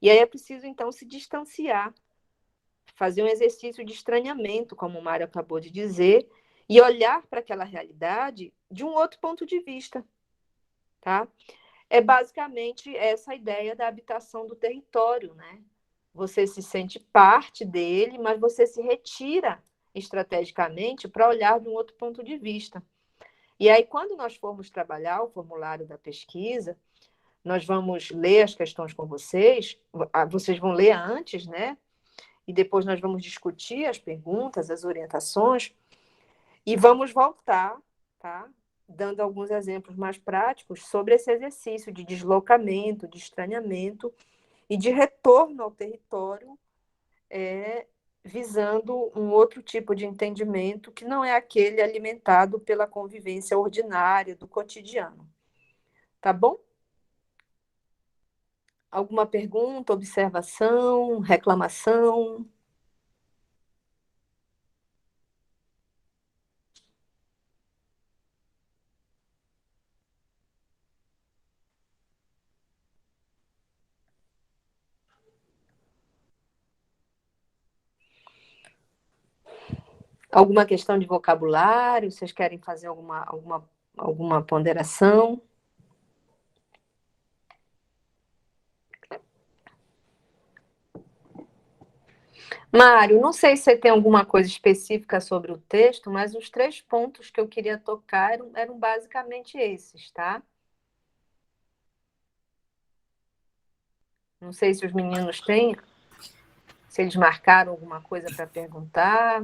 Speaker 3: E aí é preciso, então, se distanciar, fazer um exercício de estranhamento, como o Mário acabou de dizer, e olhar para aquela realidade de um outro ponto de vista, tá? É basicamente essa ideia da habitação do território, né? Você se sente parte dele, mas você se retira estrategicamente para olhar de um outro ponto de vista. E aí, quando nós formos trabalhar o formulário da pesquisa, nós vamos ler as questões com vocês vão ler antes, né? E depois nós vamos discutir as perguntas, as orientações, e vamos voltar, tá? Dando alguns exemplos mais práticos sobre esse exercício de deslocamento, de estranhamento e de retorno ao território, visando um outro tipo de entendimento que não é aquele alimentado pela convivência ordinária do cotidiano. Tá bom? Alguma pergunta, observação, reclamação? Alguma questão de vocabulário? Vocês querem fazer alguma ponderação? Mário, não sei se você tem alguma coisa específica sobre o texto, mas os 3 pontos que eu queria tocar eram basicamente esses, tá? Não sei se os meninos têm, se eles marcaram alguma coisa para perguntar.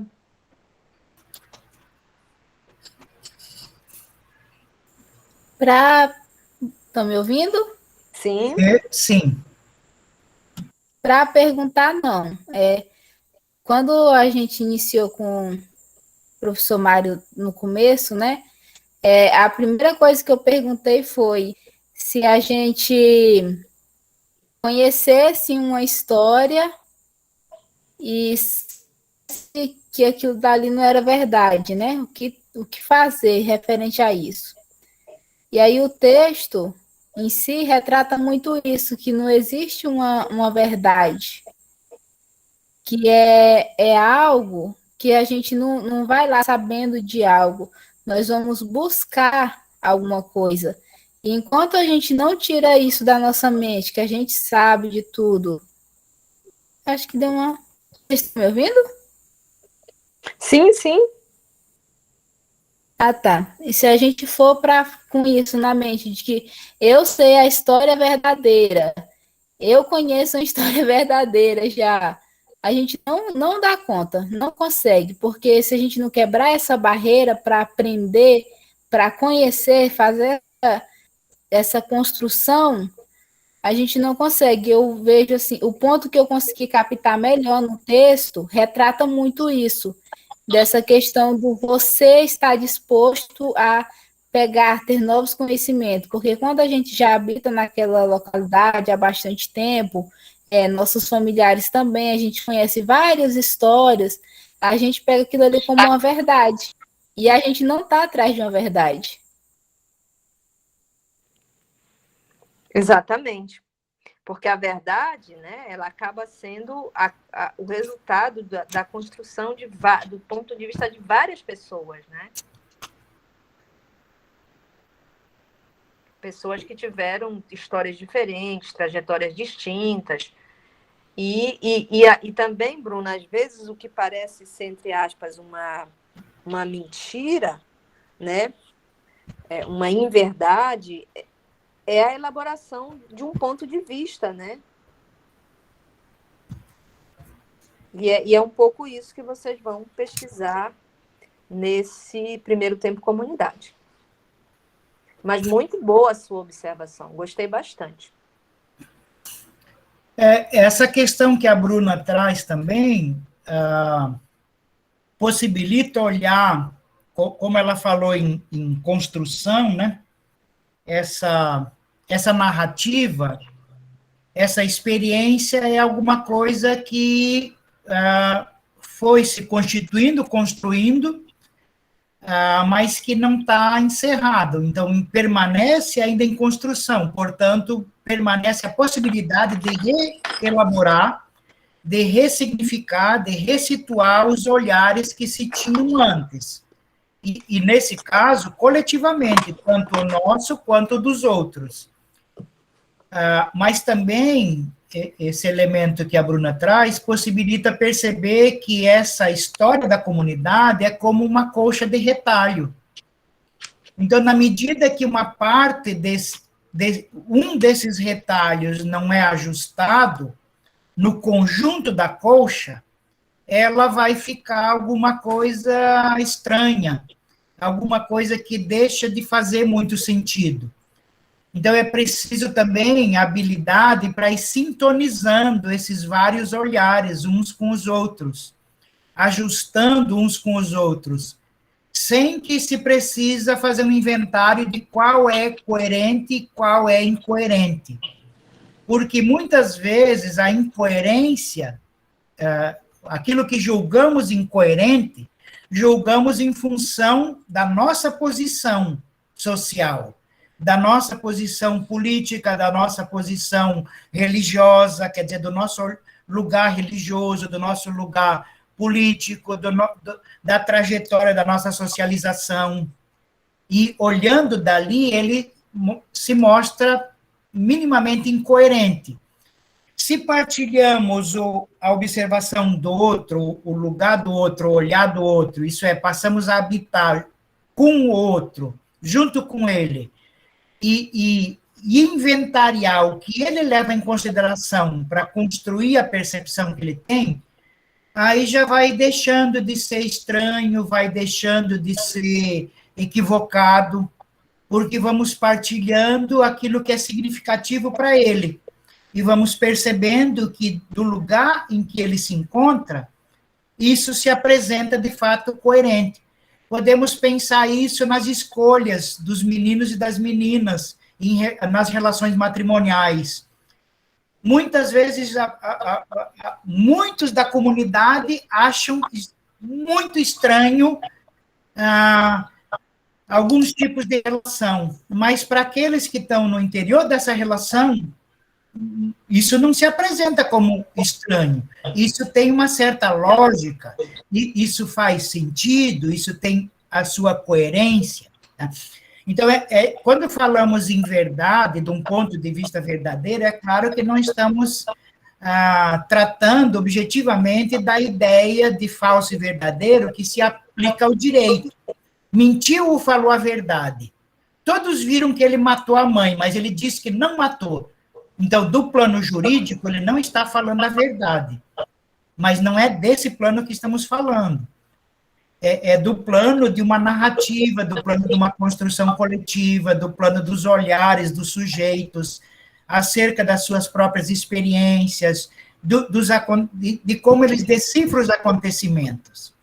Speaker 6: Estão me ouvindo?
Speaker 3: Sim.
Speaker 1: Sim.
Speaker 6: Para perguntar, não. Quando a gente iniciou com o professor Mário no começo, né? A primeira coisa que eu perguntei foi se a gente conhecesse uma história e que aquilo dali não era verdade, né? O que fazer referente a isso? E aí o texto em si retrata muito isso, que não existe uma verdade, que é algo que a gente não vai lá sabendo de algo, nós vamos buscar alguma coisa. E enquanto a gente não tira isso da nossa mente, que a gente sabe de tudo, acho que deu uma... Vocês estão me ouvindo?
Speaker 3: Sim, sim.
Speaker 6: Ah, tá. E se a gente for com isso na mente, de que eu sei a história verdadeira, eu conheço a história verdadeira já, a gente não dá conta, não consegue, porque se a gente não quebrar essa barreira para aprender, para conhecer, fazer essa construção, a gente não consegue. Eu vejo assim, o ponto que eu consegui captar melhor no texto retrata muito isso, dessa questão do você estar disposto a pegar, ter novos conhecimentos, porque quando a gente já habita naquela localidade há bastante tempo, nossos familiares também, a gente conhece várias histórias, a gente pega aquilo ali como uma verdade, e a gente não está atrás de uma verdade.
Speaker 3: Exatamente. Porque a verdade, né, ela acaba sendo o resultado da construção do ponto de vista de várias pessoas, né? Pessoas que tiveram histórias diferentes, trajetórias distintas. E também, Bruna, às vezes o que parece ser, entre aspas, uma mentira, né? Uma inverdade, é a elaboração de um ponto de vista, né? E é um pouco isso que vocês vão pesquisar nesse primeiro tempo comunidade. Mas muito boa a sua observação, gostei bastante.
Speaker 1: Essa questão que a Bruna traz também possibilita olhar, como ela falou em construção, né? Essa narrativa, essa experiência é alguma coisa que foi se constituindo, construindo, mas que não está encerrado. Então, permanece ainda em construção. Portanto, permanece a possibilidade de reelaborar, de ressignificar, de ressituar os olhares que se tinham antes. E nesse caso, coletivamente, tanto o nosso quanto o dos outros. Mas também, esse elemento que a Bruna traz, possibilita perceber que essa história da comunidade é como uma colcha de retalho. Então, na medida que uma parte um desses retalhos não é ajustado, no conjunto da colcha, ela vai ficar alguma coisa estranha, alguma coisa que deixa de fazer muito sentido. Então, é preciso também habilidade para ir sintonizando esses vários olhares uns com os outros, ajustando uns com os outros, sem que se precisa fazer um inventário de qual é coerente e qual é incoerente. Porque, muitas vezes, a incoerência, aquilo que julgamos incoerente, julgamos em função da nossa posição social, da nossa posição política, da nossa posição religiosa, quer dizer, do nosso lugar religioso, do nosso lugar político, da trajetória da nossa socialização. E, olhando dali, ele se mostra minimamente incoerente. Se partilhamos a observação do outro, o lugar do outro, o olhar do outro, isso é, passamos a habitar com o outro, junto com ele, e inventariar o que ele leva em consideração para construir a percepção que ele tem, aí já vai deixando de ser estranho, vai deixando de ser equivocado, porque vamos partilhando aquilo que é significativo para ele, e vamos percebendo que, do lugar em que ele se encontra, isso se apresenta, de fato, coerente. Podemos pensar isso nas escolhas dos meninos e das meninas, nas relações matrimoniais. Muitas vezes, muitos da comunidade acham muito estranho alguns tipos de relação, mas para aqueles que estão no interior dessa relação, isso não se apresenta como estranho, isso tem uma certa lógica, isso faz sentido, isso tem a sua coerência. Tá? Então, quando falamos em verdade, de um ponto de vista verdadeiro, é claro que não estamos tratando objetivamente da ideia de falso e verdadeiro que se aplica ao direito. Mentiu ou falou a verdade? Todos viram que ele matou a mãe, mas ele disse que não matou. Então, do plano jurídico, ele não está falando a verdade. Mas não é desse plano que estamos falando. É do plano de uma narrativa, do plano de uma construção coletiva, do plano dos olhares dos sujeitos, acerca das suas próprias experiências, de como eles decifram os acontecimentos.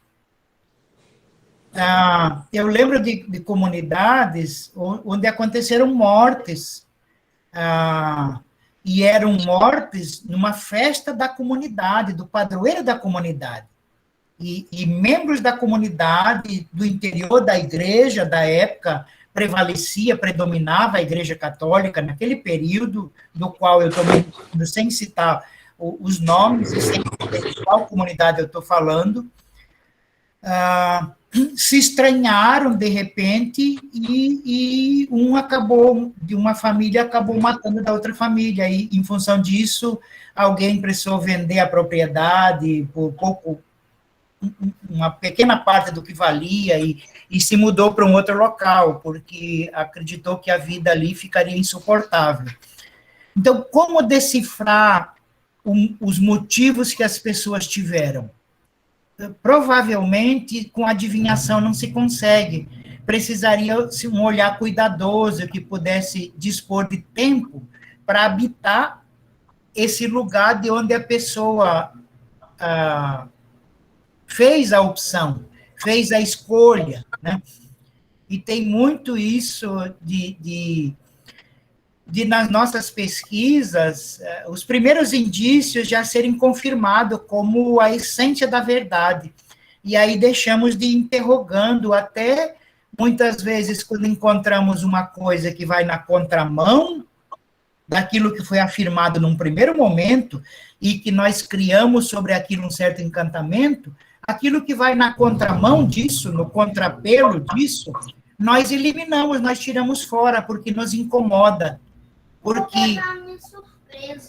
Speaker 1: Eu lembro de comunidades onde aconteceram mortes, e eram mortes numa festa da comunidade, do padroeiro da comunidade. E membros da comunidade, do interior da igreja, da época, predominava a igreja católica, naquele período, do qual eu estou mencionando, sem citar os nomes, e sem saber de qual comunidade eu estou falando, se estranharam, de repente, e de uma família acabou matando da outra família, e, em função disso, alguém precisou vender a propriedade por pouco, uma pequena parte do que valia, e se mudou para um outro local, porque acreditou que a vida ali ficaria insuportável. Então, como decifrar os motivos que as pessoas tiveram? Provavelmente, com adivinhação não se consegue. Precisaria um olhar cuidadoso, que pudesse dispor de tempo para habitar esse lugar de onde a pessoa fez a opção, fez a escolha, né? E tem muito isso de nas nossas pesquisas, os primeiros indícios já serem confirmados como a essência da verdade. E aí deixamos de ir interrogando, até muitas vezes, quando encontramos uma coisa que vai na contramão daquilo que foi afirmado num primeiro momento, e que nós criamos sobre aquilo um certo encantamento, aquilo que vai na contramão disso, no contrapelo disso, nós eliminamos, nós tiramos fora, porque nos incomoda. Porque,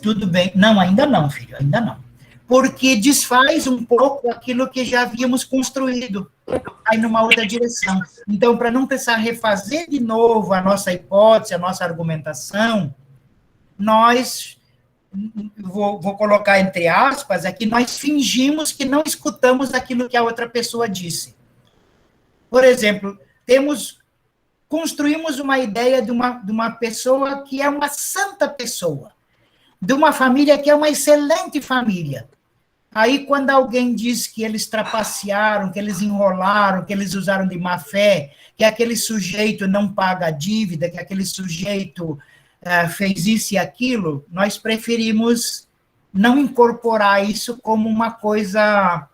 Speaker 1: tudo bem, não, ainda não, filho, ainda não. Porque desfaz um pouco aquilo que já havíamos construído, aí numa outra direção. Então, para não precisar refazer de novo a nossa hipótese, a nossa argumentação, nós, vou colocar entre aspas aqui, nós fingimos que não escutamos aquilo que a outra pessoa disse. Por exemplo, construímos uma ideia de uma pessoa que é uma santa pessoa, de uma família que é uma excelente família. Aí, quando alguém diz que eles trapacearam, que eles enrolaram, que eles usaram de má fé, que aquele sujeito não paga a dívida, que aquele sujeito fez isso e aquilo, nós preferimos não incorporar isso como uma coisa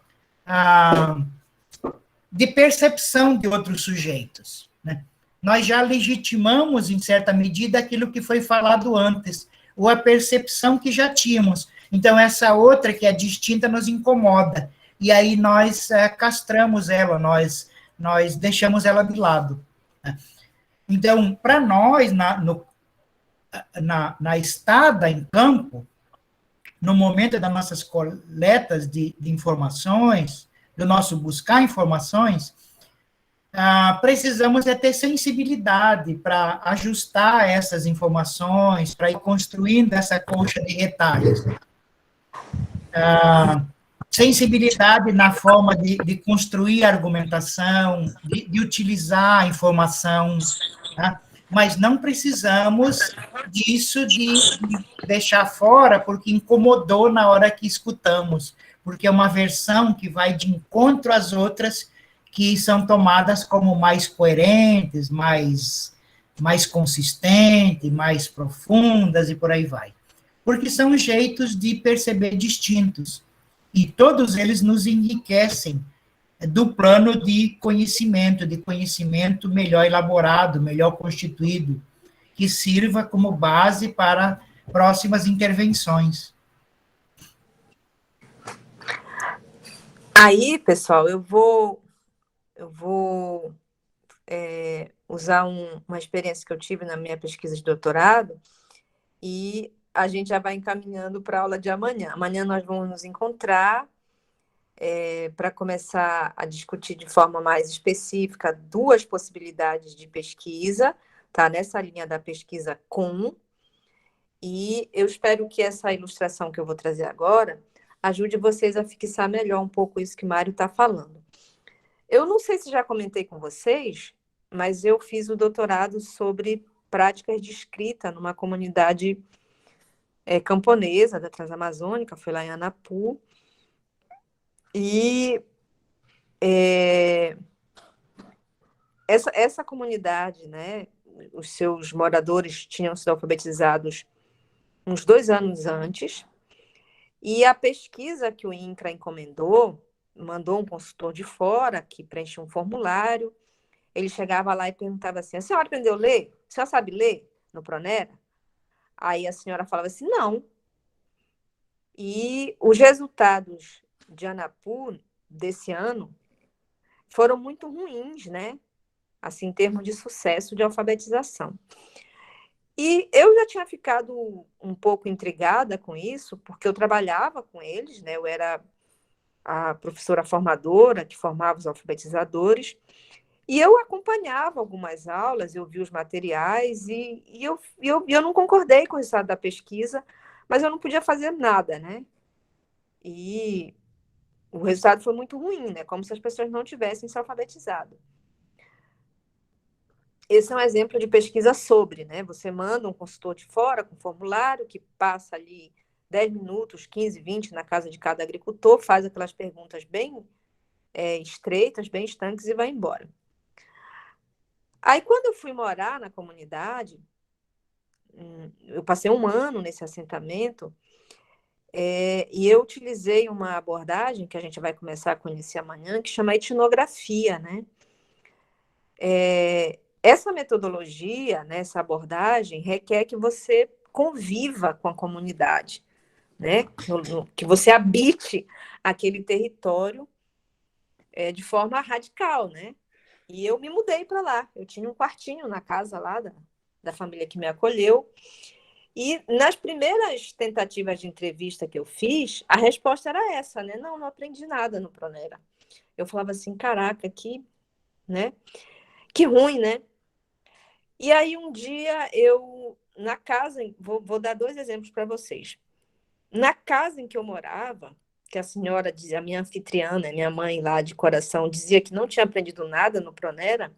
Speaker 1: de percepção de outros sujeitos, né? Nós já legitimamos, em certa medida, aquilo que foi falado antes, ou a percepção que já tínhamos. Então, essa outra, que é distinta, nos incomoda. e aí nós castramos ela, nós deixamos ela de lado. Né? Então, para nós, na estada em campo, no momento das nossas coletas de informações, do nosso buscar informações, precisamos ter sensibilidade para ajustar essas informações, para ir construindo essa colcha de retalhos. Sensibilidade na forma de construir argumentação, de utilizar a informação, tá? Mas não precisamos disso de deixar fora porque incomodou na hora que escutamos, porque é uma versão que vai de encontro às outras que são tomadas como mais coerentes, mais consistentes, mais profundas e por aí vai. Porque são jeitos de perceber distintos, e todos eles nos enriquecem do plano de conhecimento melhor elaborado, melhor constituído, que sirva como base para próximas intervenções.
Speaker 3: Aí, pessoal, eu vou usar uma experiência que eu tive na minha pesquisa de doutorado e a gente já vai encaminhando para a aula de amanhã. Amanhã nós vamos nos encontrar para começar a discutir de forma mais específica 2 possibilidades de pesquisa, tá? Nessa linha da pesquisa com, e eu espero que essa ilustração que eu vou trazer agora ajude vocês a fixar melhor um pouco isso que Mário está falando. Eu não sei se já comentei com vocês, mas eu fiz o doutorado sobre práticas de escrita numa comunidade camponesa da Transamazônica, foi lá em Anapu, e essa comunidade, né, os seus moradores tinham sido alfabetizados uns 2 anos antes, e a pesquisa que o INCRA encomendou, mandou um consultor de fora que preenchia um formulário, ele chegava lá e perguntava assim, a senhora aprendeu a ler? A senhora sabe ler no Pronera? Aí a senhora falava assim, não. E os resultados de Anapu desse ano foram muito ruins, né? Assim, em termos de sucesso de alfabetização. E eu já tinha ficado um pouco intrigada com isso, porque eu trabalhava com eles, né? Eu era a professora formadora que formava os alfabetizadores, e eu acompanhava algumas aulas, eu vi os materiais, e eu não concordei com o resultado da pesquisa, mas eu não podia fazer nada, né? E o resultado foi muito ruim, né? Como se as pessoas não tivessem se alfabetizado. Esse é um exemplo de pesquisa sobre, né? Você manda um consultor de fora com formulário que passa ali 10 minutos, 15, 20 na casa de cada agricultor, faz aquelas perguntas bem estreitas, bem estanques e vai embora. Aí, quando eu fui morar na comunidade, eu passei 1 ano nesse assentamento, e eu utilizei uma abordagem que a gente vai começar a conhecer amanhã, que chama etnografia, né? Essa metodologia, né, essa abordagem, requer que você conviva com a comunidade, né? Que você habite aquele território de forma radical, né? E eu me mudei para lá. Eu tinha um quartinho na casa lá da família que me acolheu. E nas primeiras tentativas de entrevista que eu fiz, a resposta era essa, né? Não aprendi nada no Pronera. Eu falava assim, caraca, né? Que ruim, né? E aí um dia na casa, vou dar 2 exemplos para vocês. Na casa em que eu morava, que a senhora dizia, a minha anfitriã, minha mãe lá de coração, dizia que não tinha aprendido nada no Pronera,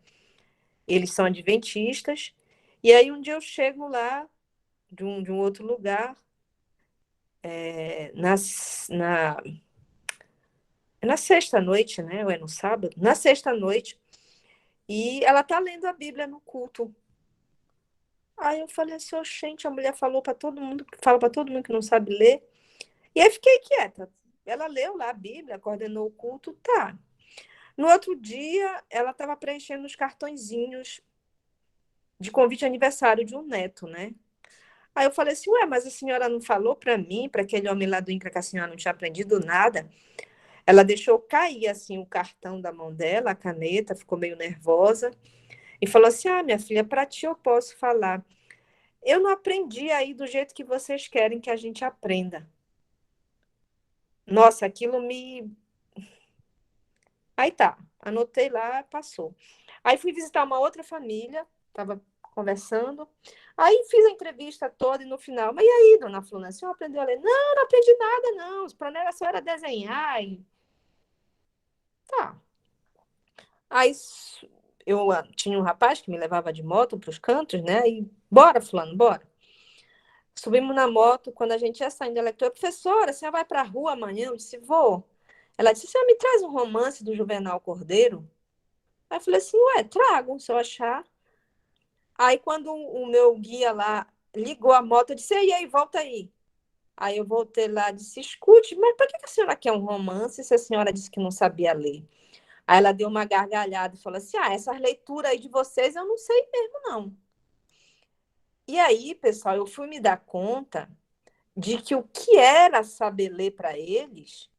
Speaker 3: eles são adventistas, e aí um dia eu chego lá, de um outro lugar, na sexta-noite, né? Ou é no sábado? Na sexta-noite, e ela está lendo a Bíblia no culto. Aí eu falei assim, gente, a mulher falou para todo mundo, fala para todo mundo que não sabe ler. E aí fiquei quieta. Ela leu lá a Bíblia, coordenou o culto, tá. No outro dia, ela estava preenchendo os cartõezinhos de convite de aniversário de um neto, né? Aí eu falei assim, mas a senhora não falou para mim, para aquele homem lá do INCRA, que a senhora não tinha aprendido nada? Ela deixou cair, assim, o cartão da mão dela, a caneta, ficou meio nervosa, e falou assim, minha filha, para ti eu posso falar. Eu não aprendi aí do jeito que vocês querem que a gente aprenda. Nossa, aquilo me... Aí tá, anotei lá, passou. Aí fui visitar uma outra família, estava conversando, aí fiz a entrevista toda e no final, mas e aí, dona Fluna, a senhora aprendeu a ler? Não, não aprendi nada, não, o plano só era desenhar e... Tá. Aí eu tinha um rapaz que me levava de moto para os cantos, né, e bora, fulano, bora. Subimos na moto, quando a gente ia saindo da leitura, professora, a senhora vai para a rua amanhã? Eu disse, vou. Ela disse, a senhora me traz um romance do Juvenal Cordeiro? Aí eu falei assim, ué, trago, se eu achar. Aí quando o meu guia lá ligou a moto, eu disse, e aí, volta aí. Aí eu voltei lá e disse, escute, mas por que a senhora quer um romance se a senhora disse que não sabia ler? Aí ela deu uma gargalhada e falou assim, essas leituras aí de vocês eu não sei mesmo, não. E aí, pessoal, eu fui me dar conta de que o que era saber ler para eles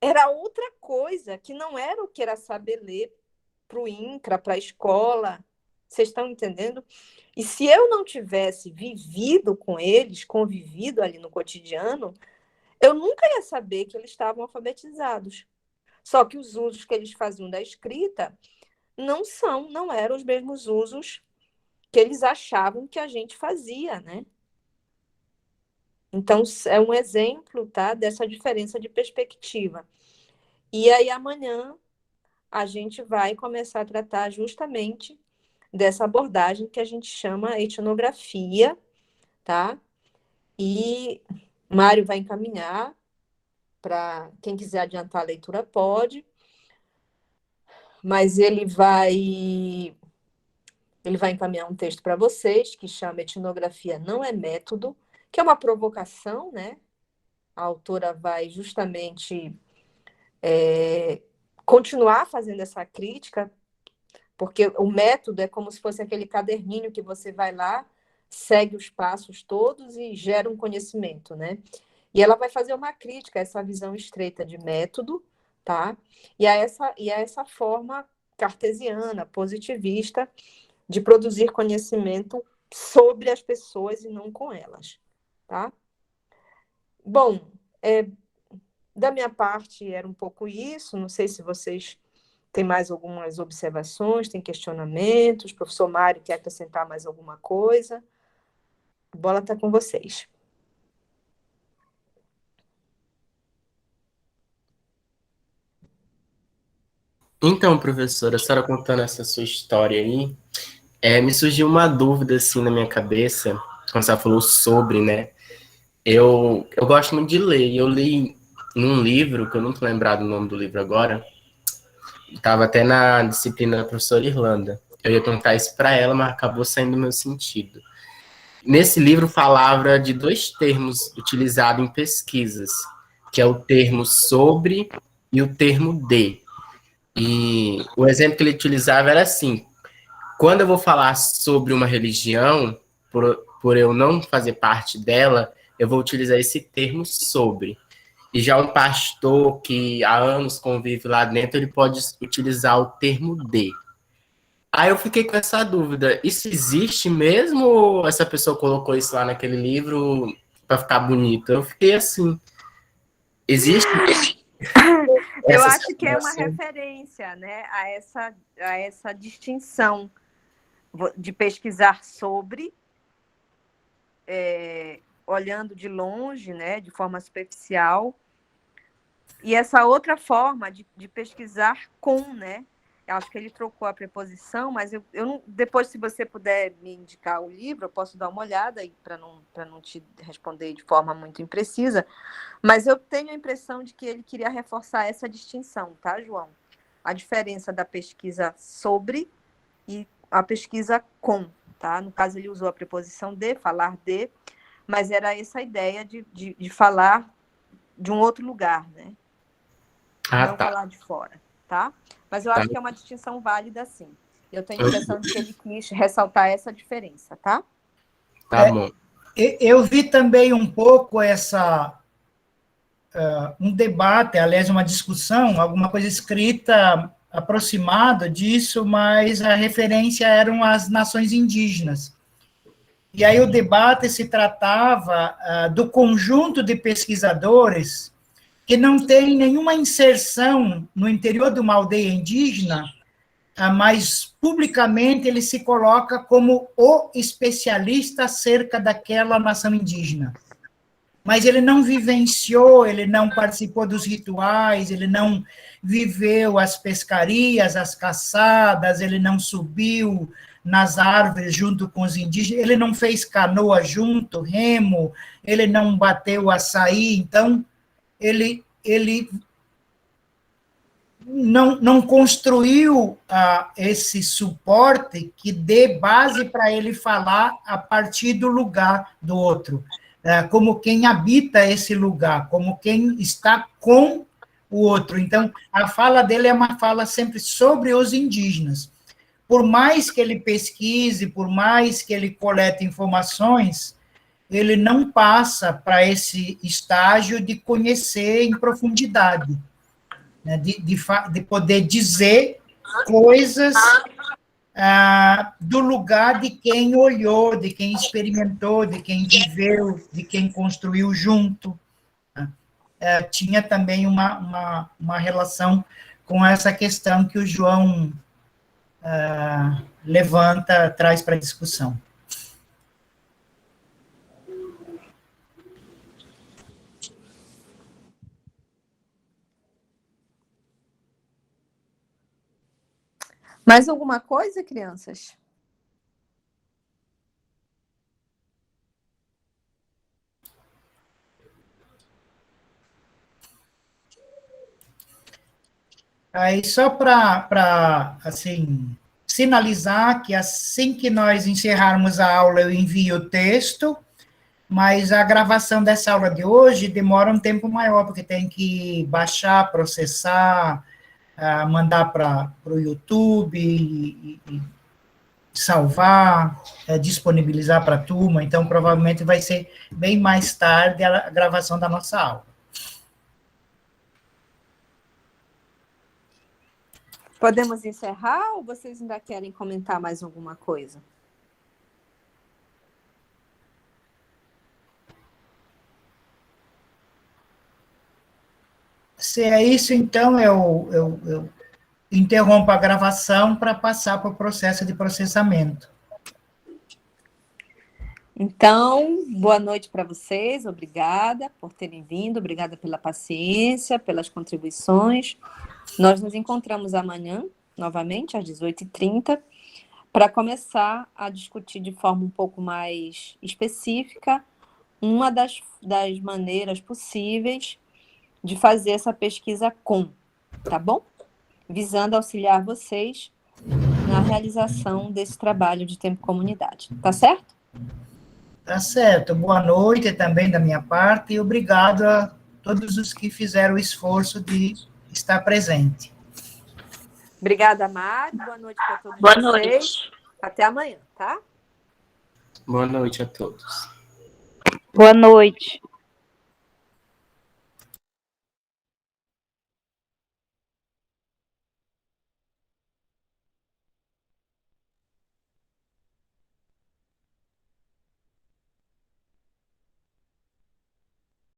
Speaker 3: era outra coisa, que não era o que era saber ler para o INCRA, para a escola. Vocês estão entendendo? E se eu não tivesse vivido com eles, convivido ali no cotidiano, eu nunca ia saber que eles estavam alfabetizados. Só que os usos que eles faziam da escrita não eram os mesmos usos que eles achavam que a gente fazia, né? Então, é um exemplo, tá, dessa diferença de perspectiva. E aí, amanhã, a gente vai começar a tratar justamente dessa abordagem que a gente chama etnografia, tá? E Mário vai encaminhar para quem quiser adiantar a leitura pode, mas ele vai encaminhar um texto para vocês que chama Etnografia Não é Método, que é uma provocação, né? A autora vai justamente continuar fazendo essa crítica, porque o método é como se fosse aquele caderninho que você vai lá, segue os passos todos e gera um conhecimento, né? E ela vai fazer uma crítica a essa visão estreita de método, tá? E a essa forma cartesiana, positivista, de produzir conhecimento sobre as pessoas e não com elas, tá? Bom, da minha parte era um pouco isso, não sei se vocês têm mais algumas observações, têm questionamentos, o professor Mário quer acrescentar mais alguma coisa, a bola está com vocês.
Speaker 7: Então, professora, a senhora contando essa sua história aí, me surgiu uma dúvida assim na minha cabeça, quando a senhora falou sobre, né? Eu gosto muito de ler, e eu li num livro, que eu não tô lembrado o nome do livro agora, estava até na disciplina da professora Irlanda. Eu ia perguntar isso para ela, mas acabou saindo do meu sentido. Nesse livro falava de dois termos utilizados em pesquisas, que é o termo sobre e o termo de. E o exemplo que ele utilizava era assim: quando eu vou falar sobre uma religião, por eu não fazer parte dela, eu vou utilizar esse termo sobre. E já um pastor que há anos convive lá dentro, ele pode utilizar o termo de. Aí eu fiquei com essa dúvida: isso existe mesmo ou essa pessoa colocou isso lá naquele livro para ficar bonito? Eu fiquei assim: existe?
Speaker 2: Eu acho que é uma referência, né, a essa distinção de pesquisar sobre, olhando de longe, né, de forma superficial, e essa outra forma de pesquisar com, né? Eu acho que ele trocou a preposição, mas eu não, depois, se você puder me indicar o livro, eu posso dar uma olhada aí para não te responder de forma muito imprecisa, mas eu tenho a impressão de que ele queria reforçar essa distinção, tá, João? A diferença da pesquisa sobre e a pesquisa com, tá? No caso, ele usou a preposição de, falar de, mas era essa ideia de falar de um outro lugar, né? Não
Speaker 7: tá.
Speaker 2: falar de fora, tá? Mas eu acho que é uma distinção válida, sim. Eu tenho a impressão de que ele quis ressaltar essa diferença, tá?
Speaker 7: Tá bom.
Speaker 1: Eu vi também um pouco essa um debate, aliás, uma discussão, alguma coisa escrita aproximada disso, mas a referência eram as nações indígenas. E aí o debate se tratava do conjunto de pesquisadores que não tem nenhuma inserção no interior de uma aldeia indígena, mas publicamente ele se coloca como o especialista acerca daquela nação indígena. Mas ele não vivenciou, ele não participou dos rituais, ele não viveu as pescarias, as caçadas, ele não subiu nas árvores junto com os indígenas, ele não fez canoa junto, remo, ele não bateu açaí, então ele não construiu esse suporte que dê base para ele falar a partir do lugar do outro, como quem habita esse lugar, como quem está com o outro. Então, a fala dele é uma fala sempre sobre os indígenas. Por mais que ele pesquise, por mais que ele colete informações, ele não passa para esse estágio de conhecer em profundidade, né, de poder dizer coisas do lugar de quem olhou, de quem experimentou, de quem viveu, de quem construiu junto. Tinha também uma relação com essa questão que o João levanta, traz para a discussão.
Speaker 3: Mais alguma coisa, crianças?
Speaker 1: Aí, só para assim, sinalizar que assim que nós encerrarmos a aula, eu envio o texto, mas a gravação dessa aula de hoje demora um tempo maior, porque tem que baixar, processar, mandar para o YouTube, e salvar, disponibilizar para a turma, então provavelmente vai ser bem mais tarde a gravação da nossa aula.
Speaker 3: Podemos encerrar ou vocês ainda querem comentar mais alguma coisa?
Speaker 1: Se é isso, então, eu interrompo a gravação para passar para o processo de processamento.
Speaker 3: Então, boa noite para vocês, obrigada por terem vindo, obrigada pela paciência, pelas contribuições. Nós nos encontramos amanhã, novamente, às 18h30, para começar a discutir de forma um pouco mais específica uma das maneiras possíveis de fazer essa pesquisa tá bom? Visando auxiliar vocês na realização desse trabalho de tempo comunidade. Tá certo?
Speaker 1: Tá certo. Boa noite também da minha parte e obrigado a todos os que fizeram o esforço de estar presente.
Speaker 3: Obrigada, Mari. Boa noite para todos
Speaker 5: Boa
Speaker 3: vocês.
Speaker 5: noite.
Speaker 3: Até amanhã, tá?
Speaker 7: Boa noite a todos.
Speaker 4: Boa noite.